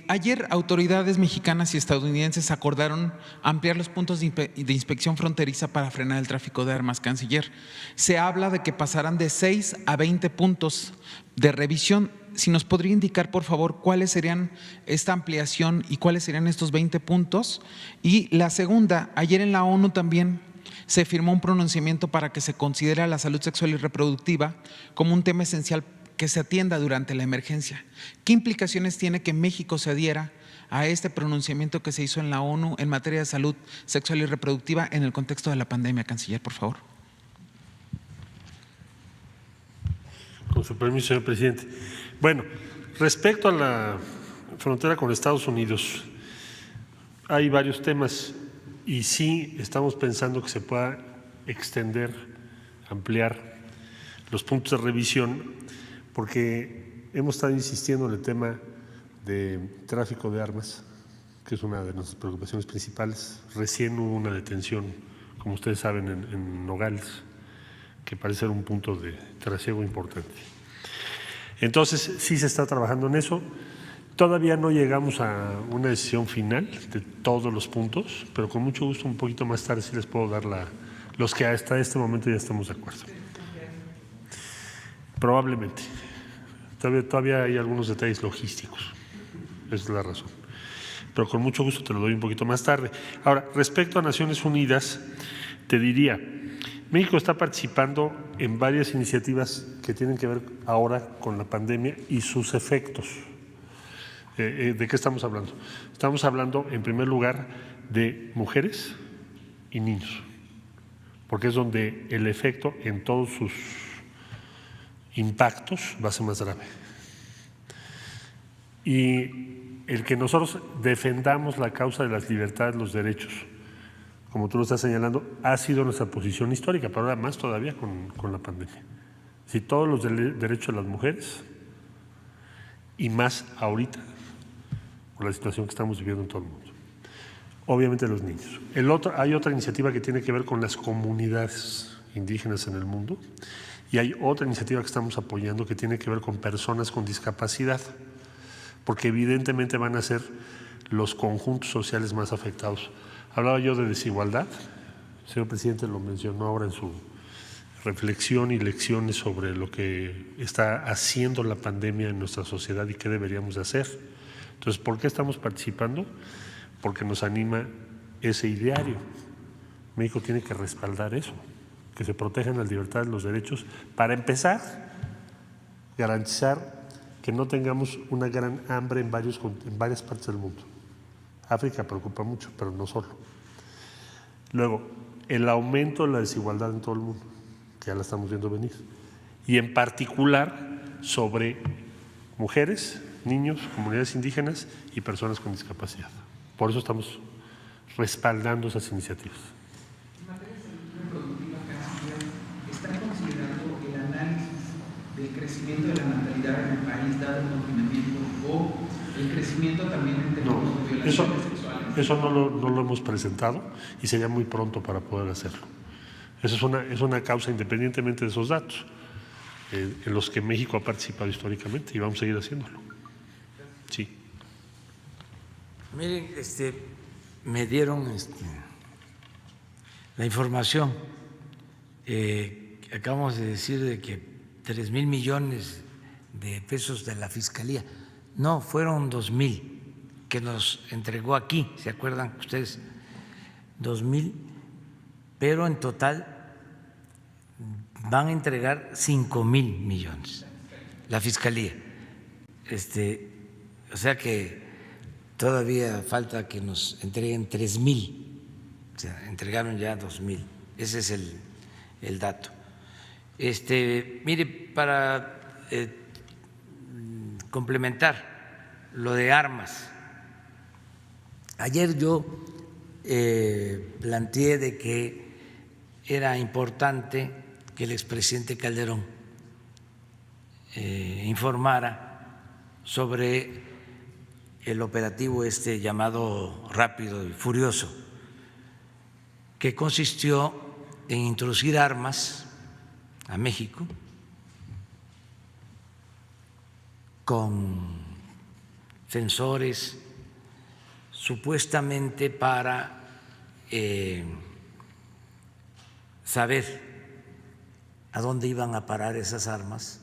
Ayer autoridades mexicanas y estadounidenses acordaron ampliar los puntos de inspección fronteriza para frenar el tráfico de armas, canciller. Se habla de que pasarán de 6 a 20 puntos de revisión. Si nos podría indicar, por favor, cuáles serían esta ampliación y cuáles serían estos 20 puntos. Y la segunda, ayer en la ONU también se firmó un pronunciamiento para que se considere la salud sexual y reproductiva como un tema esencial que se atienda durante la emergencia. ¿Qué implicaciones tiene que México se adhiera a este pronunciamiento que se hizo en la ONU en materia de salud sexual y reproductiva en el contexto de la pandemia, canciller, por favor? Con su permiso, señor presidente. Bueno, respecto a la frontera con Estados Unidos, hay varios temas y sí estamos pensando que se pueda extender, ampliar los puntos de revisión, porque hemos estado insistiendo en el tema de tráfico de armas, que es una de nuestras preocupaciones principales. Recién hubo una detención, como ustedes saben, en Nogales, que parece ser un punto de trasiego importante. Entonces, sí se está trabajando en eso. Todavía no llegamos a una decisión final de todos los puntos, pero con mucho gusto un poquito más tarde sí les puedo dar los que hasta este momento ya estamos de acuerdo. Probablemente. Todavía hay algunos detalles logísticos. Esa es la razón. Pero con mucho gusto te lo doy un poquito más tarde. Ahora, respecto a Naciones Unidas, te diría, México está participando en varias iniciativas que tienen que ver ahora con la pandemia y sus efectos. ¿De qué estamos hablando? Estamos hablando, en primer lugar, de mujeres y niños, porque es donde el efecto en todos sus impactos va a ser más grave. Y el que nosotros defendamos la causa de las libertades, los derechos, como tú lo estás señalando, ha sido nuestra posición histórica, pero ahora más todavía con la pandemia. Si todos los derechos de las mujeres, y más ahorita, por la situación que estamos viviendo en todo el mundo. Obviamente los niños. Hay otra iniciativa que tiene que ver con las comunidades indígenas en el mundo, y hay otra iniciativa que estamos apoyando que tiene que ver con personas con discapacidad, porque evidentemente van a ser los conjuntos sociales más afectados. Hablaba yo de desigualdad, el señor presidente lo mencionó ahora en su reflexión y lecciones sobre lo que está haciendo la pandemia en nuestra sociedad y qué deberíamos de hacer. Entonces, ¿por qué estamos participando? Porque nos anima ese ideario. México tiene que respaldar eso, que se protejan las libertades, los derechos, para empezar, garantizar que no tengamos una gran hambre en varias partes del mundo. África preocupa mucho, pero no solo. Luego, el aumento de la desigualdad en todo el mundo, que ya la estamos viendo venir, y en particular sobre mujeres, niños, comunidades indígenas y personas con discapacidad. Por eso estamos respaldando esas iniciativas. En materia de salud reproductiva, canciller, ¿están considerando el análisis del crecimiento de la natalidad en el país dado el confinamiento o el crecimiento también en términos de violaciones sexuales? Eso no lo hemos presentado y sería muy pronto para poder hacerlo. Esa es una causa independientemente de esos datos en los que México ha participado históricamente y vamos a seguir haciéndolo. Sí. Miren, me dieron la información. Acabamos de decir de que 3,000 millones de pesos de la Fiscalía. No, fueron 2,000 que nos entregó aquí, ¿se acuerdan ustedes? 2,000, pero en total van a entregar 5,000 millones la Fiscalía. O sea que todavía falta que nos entreguen 3,000, o sea, entregaron ya 2,000. Ese es el dato. Mire, para complementar lo de armas, ayer yo planteé de que era importante que el expresidente Calderón informara sobre el operativo llamado Rápido y Furioso, que consistió en introducir armas a México con sensores supuestamente para saber a dónde iban a parar esas armas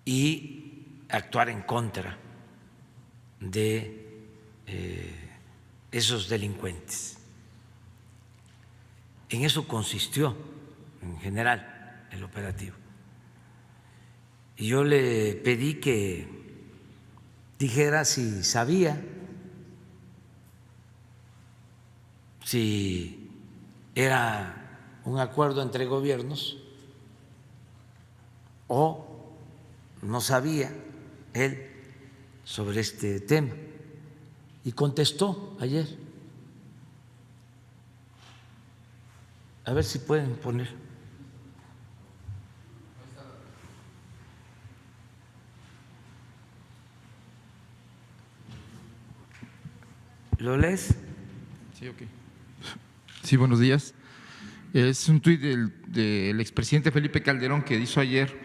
y actuar en contra de esos delincuentes. En eso consistió, en general, el operativo. Y yo le pedí que dijera si sabía, si era un acuerdo entre gobiernos o no sabía él sobre este tema. Y contestó ayer. A ver si pueden poner. ¿Lo lees? Sí, ok. Sí, buenos días. Es un tuit del expresidente Felipe Calderón que hizo ayer,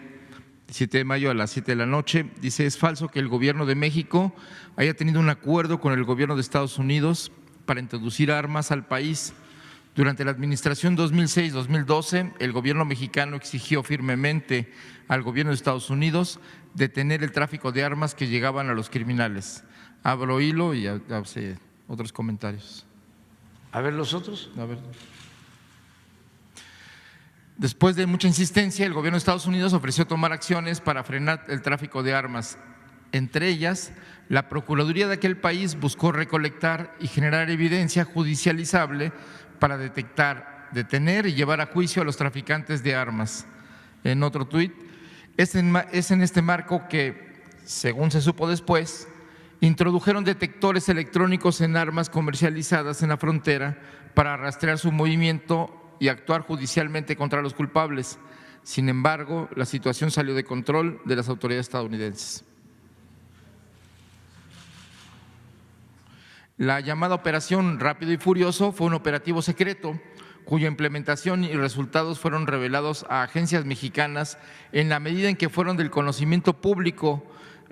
7 de mayo a las 7 de la noche. Dice: es falso que el gobierno de México haya tenido un acuerdo con el gobierno de Estados Unidos para introducir armas al país. Durante la administración 2006-2012, el gobierno mexicano exigió firmemente al gobierno de Estados Unidos detener el tráfico de armas que llegaban a los criminales. Abro hilo y hace otros comentarios. A ver, los otros. A ver. Después de mucha insistencia, el gobierno de Estados Unidos ofreció tomar acciones para frenar el tráfico de armas. Entre ellas, la Procuraduría de aquel país buscó recolectar y generar evidencia judicializable para detectar, detener y llevar a juicio a los traficantes de armas. En otro tuit, es en este marco que, según se supo después, introdujeron detectores electrónicos en armas comercializadas en la frontera para rastrear su movimiento y actuar judicialmente contra los culpables. Sin embargo, la situación salió de control de las autoridades estadounidenses. La llamada Operación Rápido y Furioso fue un operativo secreto cuya implementación y resultados fueron revelados a agencias mexicanas en la medida en que fueron del conocimiento público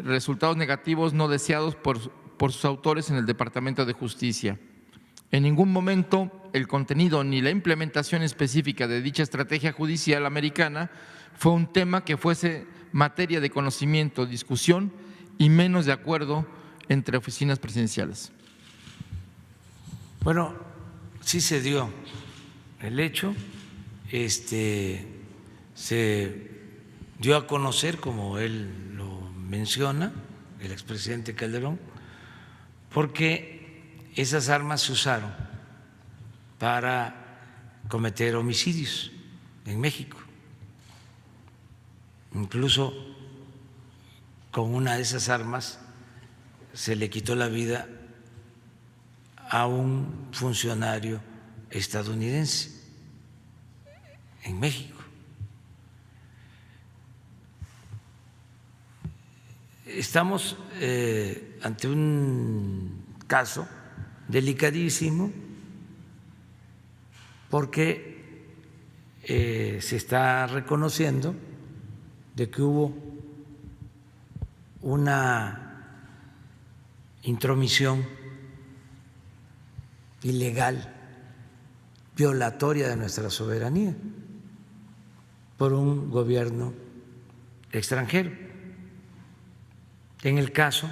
resultados negativos no deseados por sus autores en el Departamento de Justicia. En ningún momento el contenido ni la implementación específica de dicha estrategia judicial americana fue un tema que fuese materia de conocimiento, discusión y menos de acuerdo entre oficinas presidenciales. Bueno, sí se dio el hecho, se dio a conocer, como él lo menciona, el expresidente Calderón, porque esas armas se usaron para cometer homicidios en México. Incluso con una de esas armas se le quitó la vida a un funcionario estadounidense en México. Estamos ante un caso delicadísimo porque se está reconociendo de que hubo una intromisión ilegal, violatoria de nuestra soberanía por un gobierno extranjero. En el caso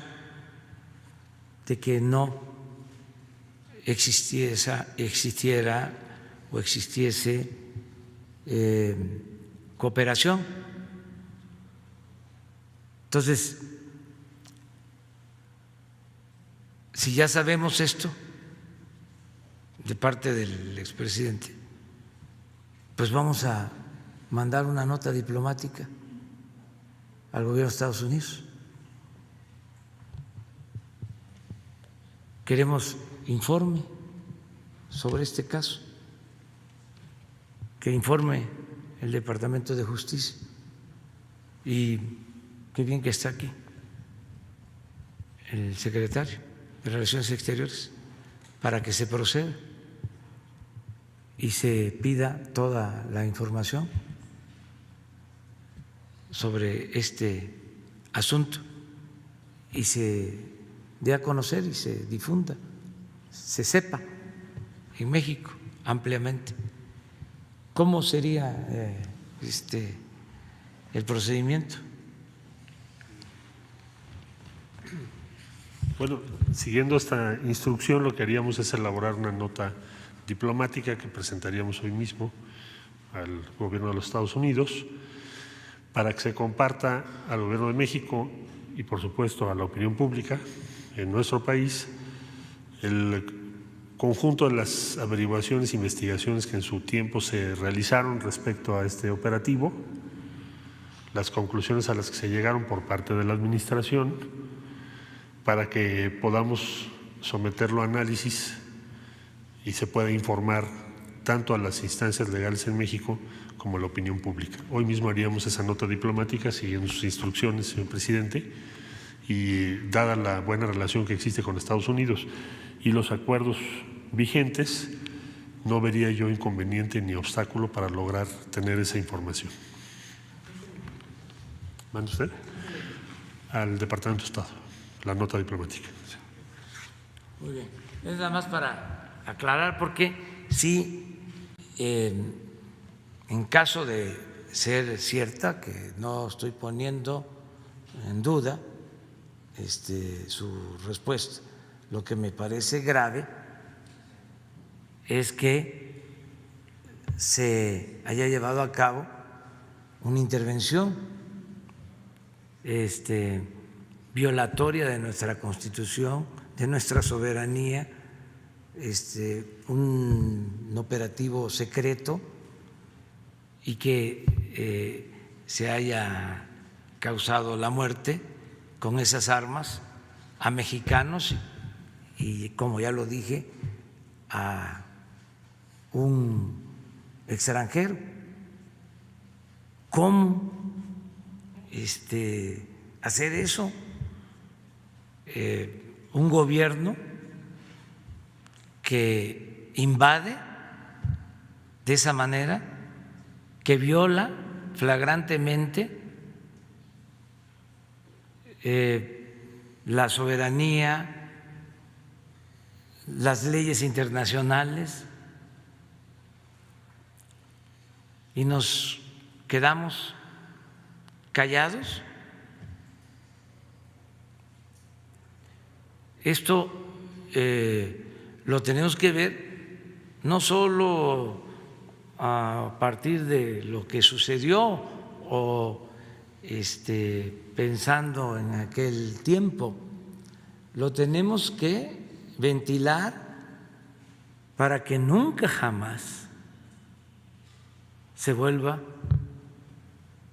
de que no existiera o existiese cooperación. Entonces, si ya sabemos esto de parte del expresidente, pues vamos a mandar una nota diplomática al gobierno de Estados Unidos. Queremos informe sobre este caso, que informe el Departamento de Justicia. Y qué bien que está aquí el secretario de Relaciones Exteriores para que se proceda y se pida toda la información sobre este asunto y se dé a conocer y se difunda, se sepa en México ampliamente cómo sería el procedimiento. Bueno, siguiendo esta instrucción, lo que haríamos es elaborar una nota diplomática que presentaríamos hoy mismo al gobierno de los Estados Unidos para que se comparta al gobierno de México y, por supuesto, a la opinión pública en nuestro país el conjunto de las averiguaciones e investigaciones que en su tiempo se realizaron respecto a este operativo, las conclusiones a las que se llegaron por parte de la Administración, para que podamos someterlo a análisis y se pueda informar tanto a las instancias legales en México como a la opinión pública. Hoy mismo haríamos esa nota diplomática siguiendo sus instrucciones, señor presidente, y dada la buena relación que existe con Estados Unidos y los acuerdos vigentes, no vería yo inconveniente ni obstáculo para lograr tener esa información. ¿Manda usted? Al Departamento de Estado, la nota diplomática. Muy bien. Es nada más para aclarar, porque sí, en caso de ser cierta, que no estoy poniendo en duda su respuesta, lo que me parece grave es que se haya llevado a cabo una intervención violatoria de nuestra Constitución, de nuestra soberanía, un operativo secreto, y que se haya causado la muerte con esas armas a mexicanos y, como ya lo dije, a un extranjero. ¿Cómo hacer eso? Un gobierno que invade de esa manera, que viola flagrantemente la soberanía, las leyes internacionales, y nos quedamos callados. Esto lo tenemos que ver no solo a partir de lo que sucedió o pensando en aquel tiempo, lo tenemos que ventilar para que nunca jamás se vuelva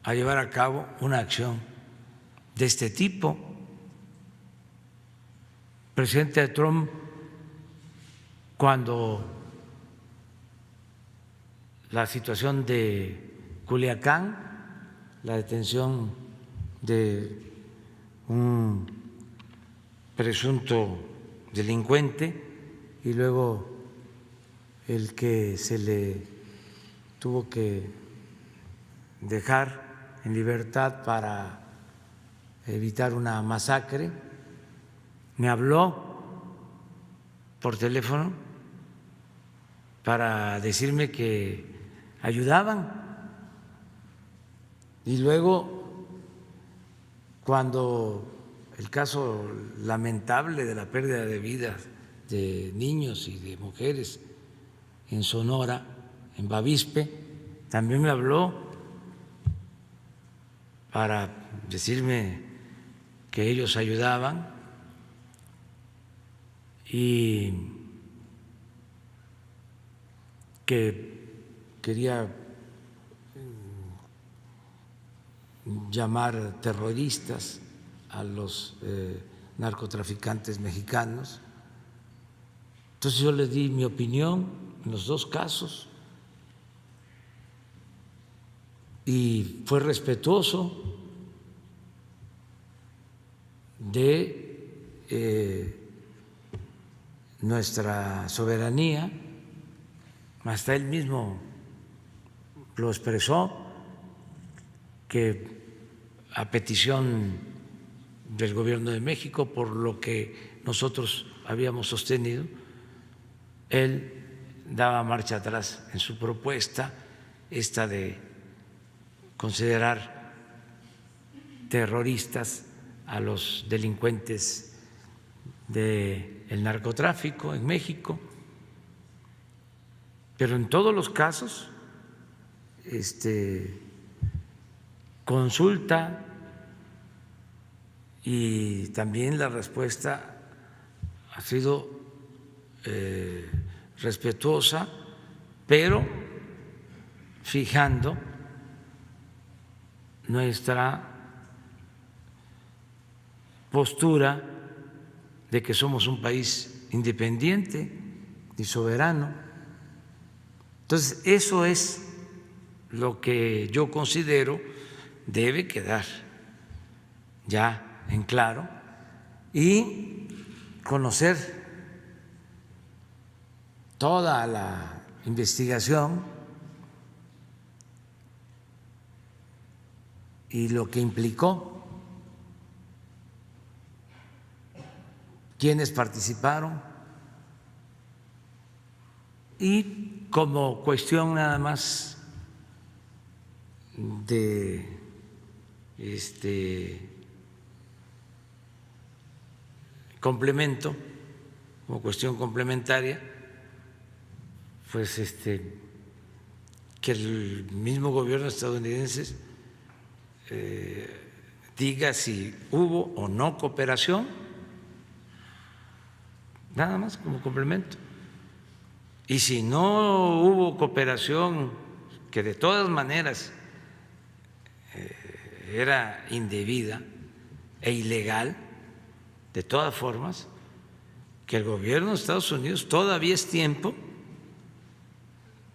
a llevar a cabo una acción de este tipo. El presidente Trump, cuando la situación de Culiacán, la detención de un presunto delincuente y luego el que se le tuvo que dejar en libertad para evitar una masacre, me habló por teléfono para decirme que ayudaban. Y luego, cuando el caso lamentable de la pérdida de vidas de niños y de mujeres en Sonora, en Bavispe, también me habló para decirme que ellos ayudaban y que quería llamar terroristas a los narcotraficantes mexicanos. Entonces yo le di mi opinión en los dos casos y fue respetuoso de nuestra soberanía. Hasta él mismo lo expresó, que a petición del Gobierno de México, por lo que nosotros habíamos sostenido, él daba marcha atrás en su propuesta, esta de considerar terroristas a los delincuentes del narcotráfico en México. Pero en todos los casos, consulta y también la respuesta ha sido respetuosa, pero fijando nuestra postura de que somos un país independiente y soberano. Entonces, eso es lo que yo considero debe quedar ya en claro y conocer toda la investigación y lo que implicó, quiénes participaron, y como cuestión nada más de complemento, como cuestión complementaria, pues que el mismo gobierno estadounidense diga si hubo o no cooperación, nada más como complemento. Y si no hubo cooperación, que de todas maneras era indebida e ilegal, de todas formas, que el gobierno de Estados Unidos todavía es tiempo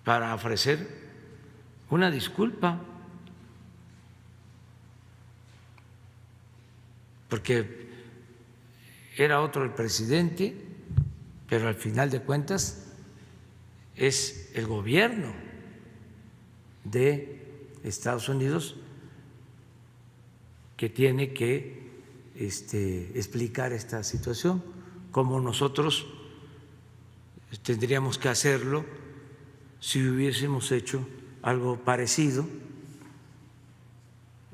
para ofrecer una disculpa, porque era otro el presidente, pero al final de cuentas es el gobierno de Estados Unidos que tiene que explicar esta situación, como nosotros tendríamos que hacerlo si hubiésemos hecho algo parecido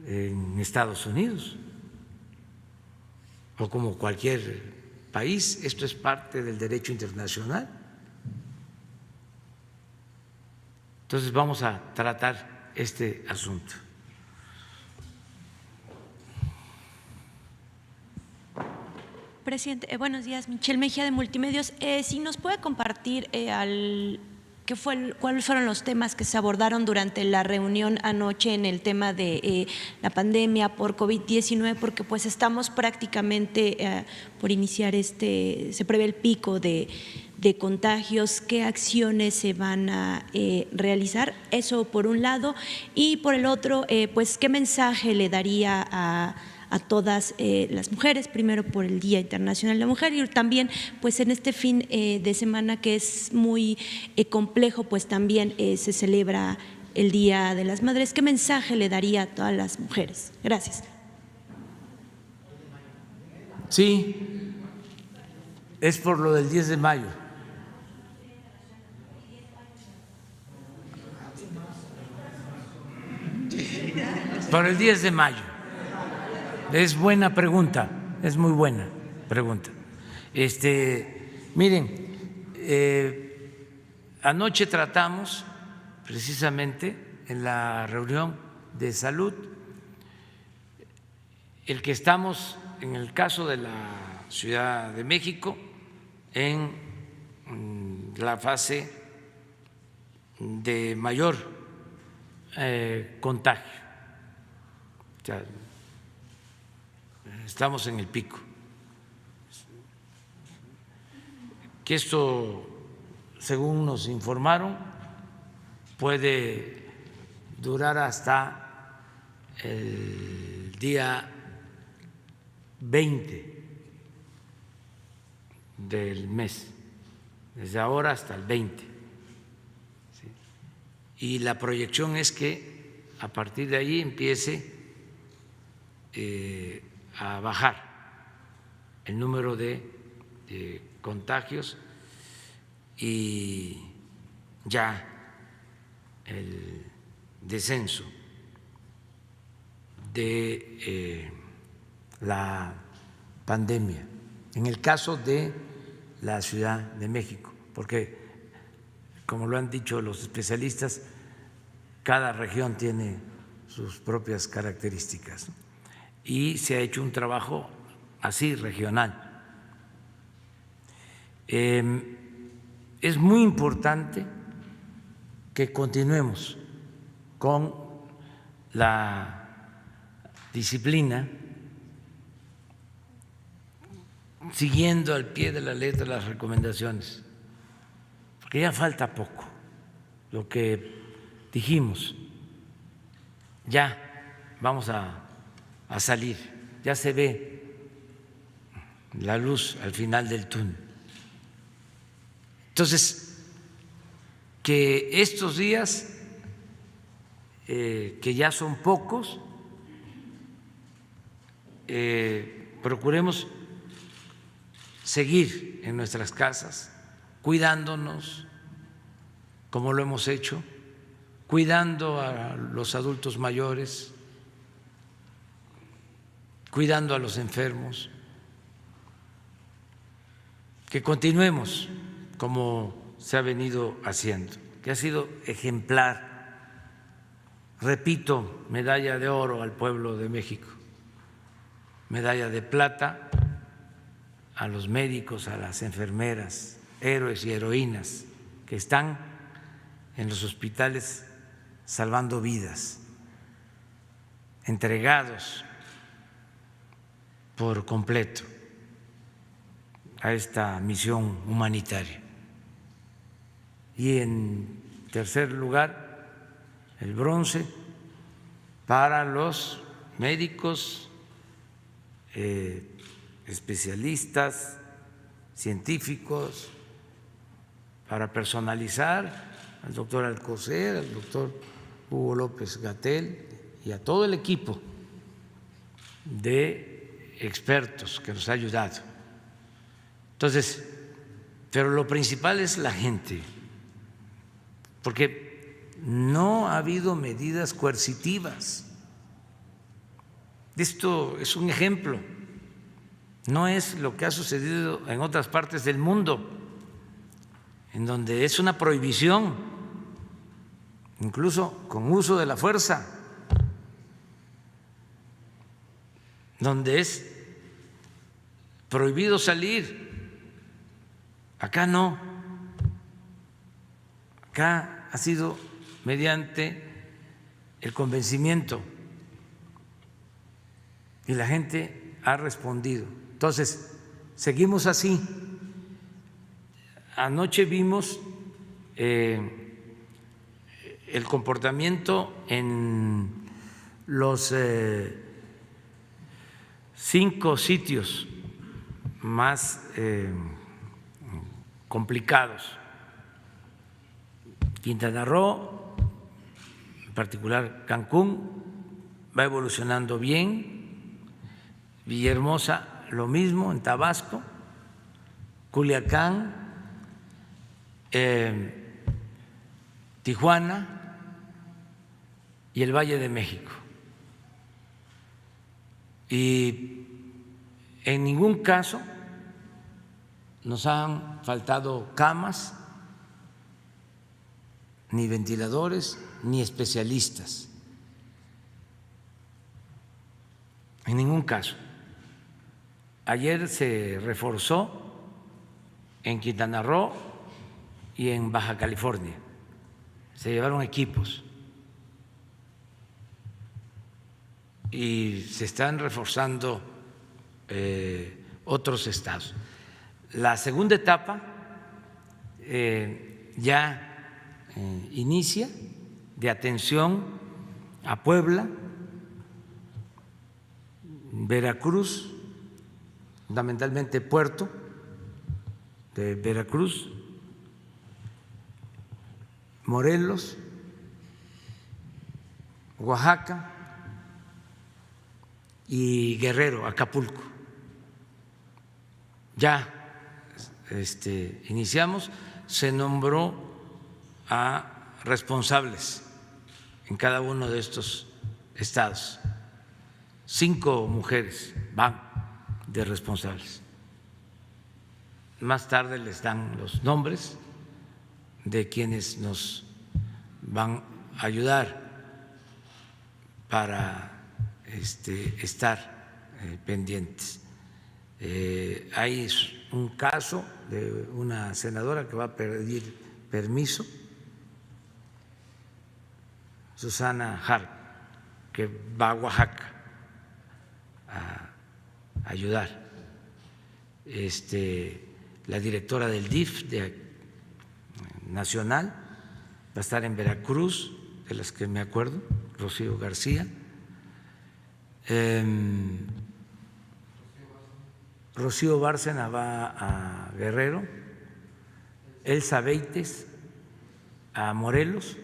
en Estados Unidos o como cualquier país. Esto es parte del derecho internacional. Entonces vamos a tratar este asunto. Presidente, buenos días. Michelle Mejía de Multimedios. Si nos puede compartir cuáles fueron los temas que se abordaron durante la reunión anoche en el tema de la pandemia por COVID-19, porque pues estamos prácticamente por iniciar se prevé el pico de contagios. ¿Qué acciones se van a realizar? Eso por un lado. Y por el otro, pues qué mensaje le daría a todas las mujeres, primero por el Día Internacional de la Mujer y también pues en este fin de semana que es muy complejo, pues también se celebra el Día de las Madres. ¿Qué mensaje le daría a todas las mujeres? Gracias. Sí, es por lo del 10 de mayo. Por el 10 de mayo. Es buena pregunta, es muy buena pregunta. Miren, anoche tratamos precisamente en la reunión de salud el que estamos en el caso de la Ciudad de México en la fase de mayor contagio. O sea, estamos en el pico. Que esto, según nos informaron, puede durar hasta el día 20 del mes, desde ahora hasta el 20. ¿Sí? Y la proyección es que a partir de ahí empiece a bajar el número de contagios y ya el descenso de la pandemia. En el caso de la Ciudad de México, porque como lo han dicho los especialistas, cada región tiene sus propias características, ¿no? Y se ha hecho un trabajo así regional. Es muy importante que continuemos con la disciplina, siguiendo al pie de la letra las recomendaciones, porque ya falta poco. Lo que dijimos, ya vamos a salir, ya se ve la luz al final del túnel. Entonces, que estos días, que ya son pocos, procuremos seguir en nuestras casas, cuidándonos, como lo hemos hecho, cuidando a los adultos mayores, cuidando a los enfermos, que continuemos como se ha venido haciendo, que ha sido ejemplar. Repito, medalla de oro al pueblo de México, medalla de plata a los médicos, a las enfermeras, héroes y heroínas que están en los hospitales salvando vidas, entregados por completo a esta misión humanitaria. Y en tercer lugar, el bronce para los médicos, especialistas, científicos, para personalizar al doctor Alcocer, al doctor Hugo López-Gatell y a todo el equipo de expertos que nos ha ayudado. Entonces, pero lo principal es la gente, porque no ha habido medidas coercitivas. Esto es un ejemplo, no es lo que ha sucedido en otras partes del mundo, en donde es una prohibición, incluso con uso de la fuerza, donde es prohibido salir. Acá no, acá ha sido mediante el convencimiento y la gente ha respondido. Entonces, seguimos así. Anoche vimos el comportamiento en los 5 sitios más complicados. Quintana Roo, en particular Cancún, va evolucionando bien. Villahermosa, lo mismo, en Tabasco, Culiacán, Tijuana y el Valle de México. Y en ningún caso nos han faltado camas, ni ventiladores, ni especialistas. En ningún caso. Ayer se reforzó en Quintana Roo y en Baja California. Se llevaron equipos y se están reforzando otros estados. La segunda etapa ya inicia, de atención a Puebla, Veracruz, fundamentalmente Puerto de Veracruz, Morelos, Oaxaca y Guerrero, Acapulco. Ya iniciamos, se nombró a responsables en cada uno de estos estados. 5 mujeres van de responsables. Más tarde les dan los nombres de quienes nos van a ayudar para estar pendientes. Hay un caso de una senadora que va a pedir permiso, Susana Harp, que va a Oaxaca a ayudar. La directora del DIF nacional va a estar en Veracruz, de las que me acuerdo, Rocío García. Rocío Bárcena va a Guerrero, Elsa Beites a Morelos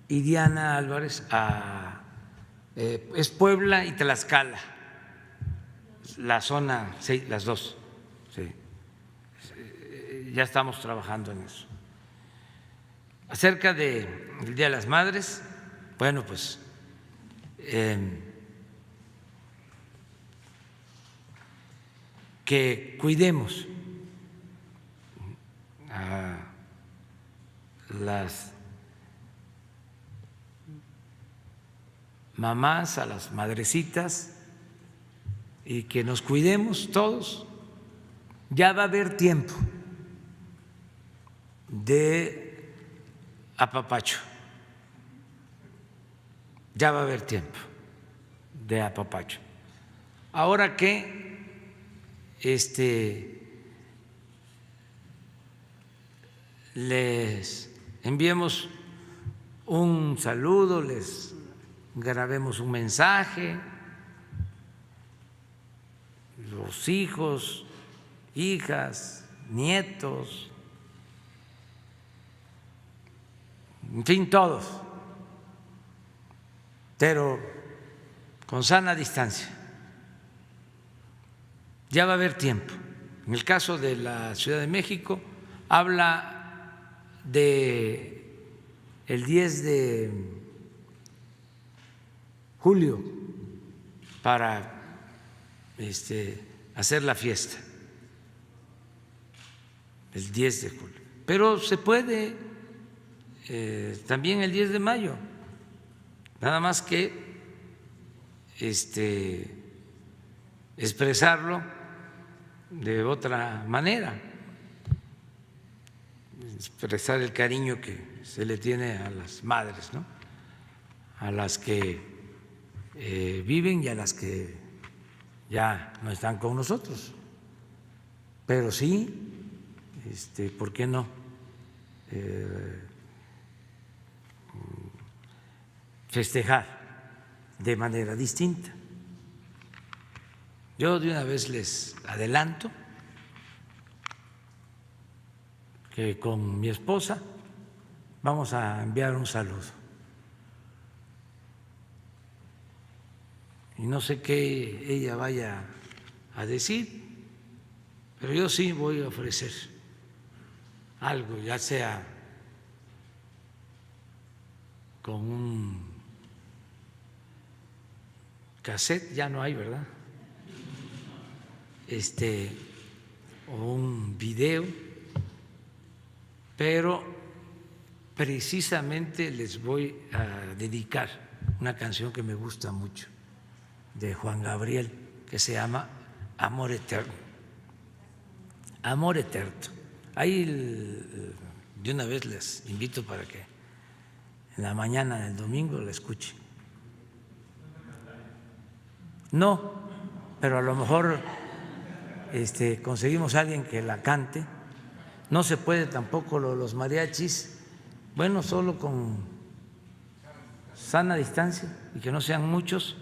y Diana Álvarez es Puebla y Tlaxcala, la zona, sí, las dos. Sí. Ya estamos trabajando en eso. Acerca del Día de las Madres, bueno, pues que cuidemos a las mamás, a las madrecitas, y que nos cuidemos todos. Ya va a haber tiempo de apapacho, ya va a haber tiempo de apapacho. Ahora que les enviemos un saludo, les grabemos un mensaje, los hijos, hijas, nietos, en fin, todos, pero con sana distancia, ya va a haber tiempo. En el caso de la Ciudad de México, habla de el 10 de julio para hacer la fiesta, el 10 de julio. Pero se puede también el 10 de mayo, nada más que expresarlo de otra manera, expresar el cariño que se le tiene a las madres, ¿no? A las que viven y a las que ya no están con nosotros. Pero sí, ¿por qué no? Festejar de manera distinta. Yo de una vez les adelanto que con mi esposa vamos a enviar un saludo. Y no sé qué ella vaya a decir, pero yo sí voy a ofrecer algo, ya sea con un cassette, ya no hay, ¿verdad? O un video, pero precisamente les voy a dedicar una canción que me gusta mucho de Juan Gabriel, que se llama Amor Eterno. Amor Eterno. Ahí de una vez les invito para que en la mañana del domingo la escuchen. No, pero a lo mejor conseguimos a alguien que la cante. No se puede tampoco los mariachis, bueno, solo con sana distancia y que no sean muchos.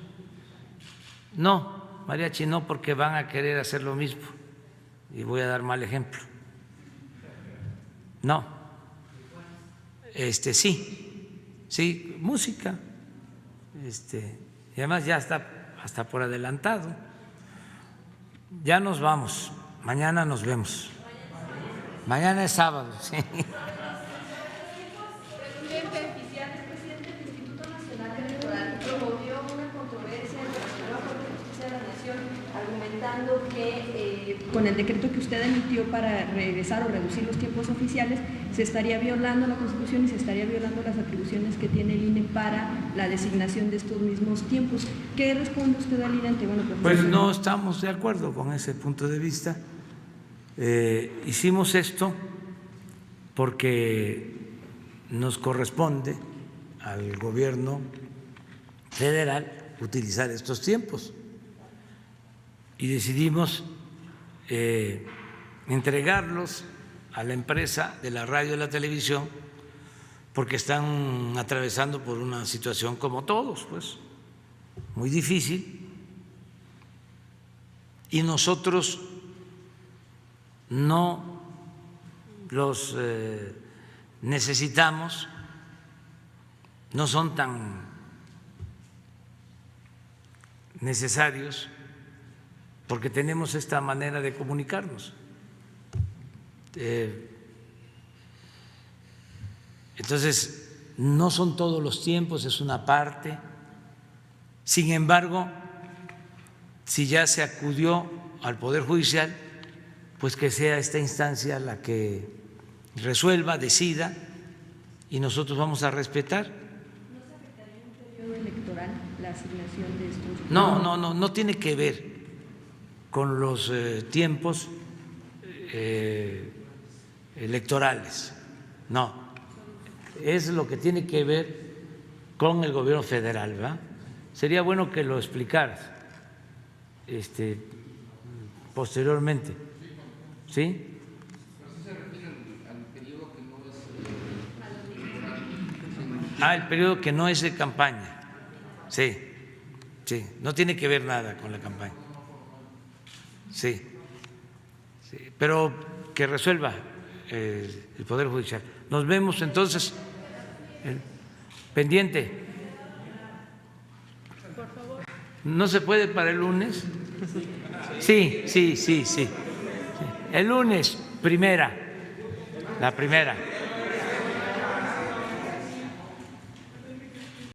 No, mariachi no, porque van a querer hacer lo mismo y voy a dar mal ejemplo. No, sí, música, y además ya está hasta por adelantado. Ya nos vamos, mañana nos vemos. Mañana es sábado, sí. Presidente del Instituto Nacional Electoral promovió una controversia en la Suprema Corte de Justicia de la Nación, argumentando que con el decreto que usted emitió para regresar o reducir los tiempos oficiales, se estaría violando la Constitución y se estaría violando las atribuciones que tiene el INE para la designación de estos mismos tiempos. ¿Qué responde usted al INE? Pues no estamos de acuerdo con ese punto de vista. Hicimos esto porque nos corresponde al gobierno federal utilizar estos tiempos y decidimos entregarlos a la empresa de la radio y la televisión porque están atravesando por una situación como todos, pues, muy difícil, y nosotros no los necesitamos, no son tan necesarios porque tenemos esta manera de comunicarnos. Entonces, no son todos los tiempos, es una parte. Sin embargo, si ya se acudió al Poder Judicial, pues que sea esta instancia la que resuelva, decida, y nosotros vamos a respetar. ¿No se afectaría en un periodo electoral la asignación de estos? No tiene que ver con los tiempos electorales, no, es lo que tiene que ver con el gobierno federal, ¿verdad? Sería bueno que lo explicaras posteriormente, ¿sí? El periodo que no es de campaña, sí, no tiene que ver nada con la campaña, sí, pero que resuelva el Poder Judicial. Nos vemos entonces, pendiente. ¿No se puede para el lunes? Sí. El lunes, la primera.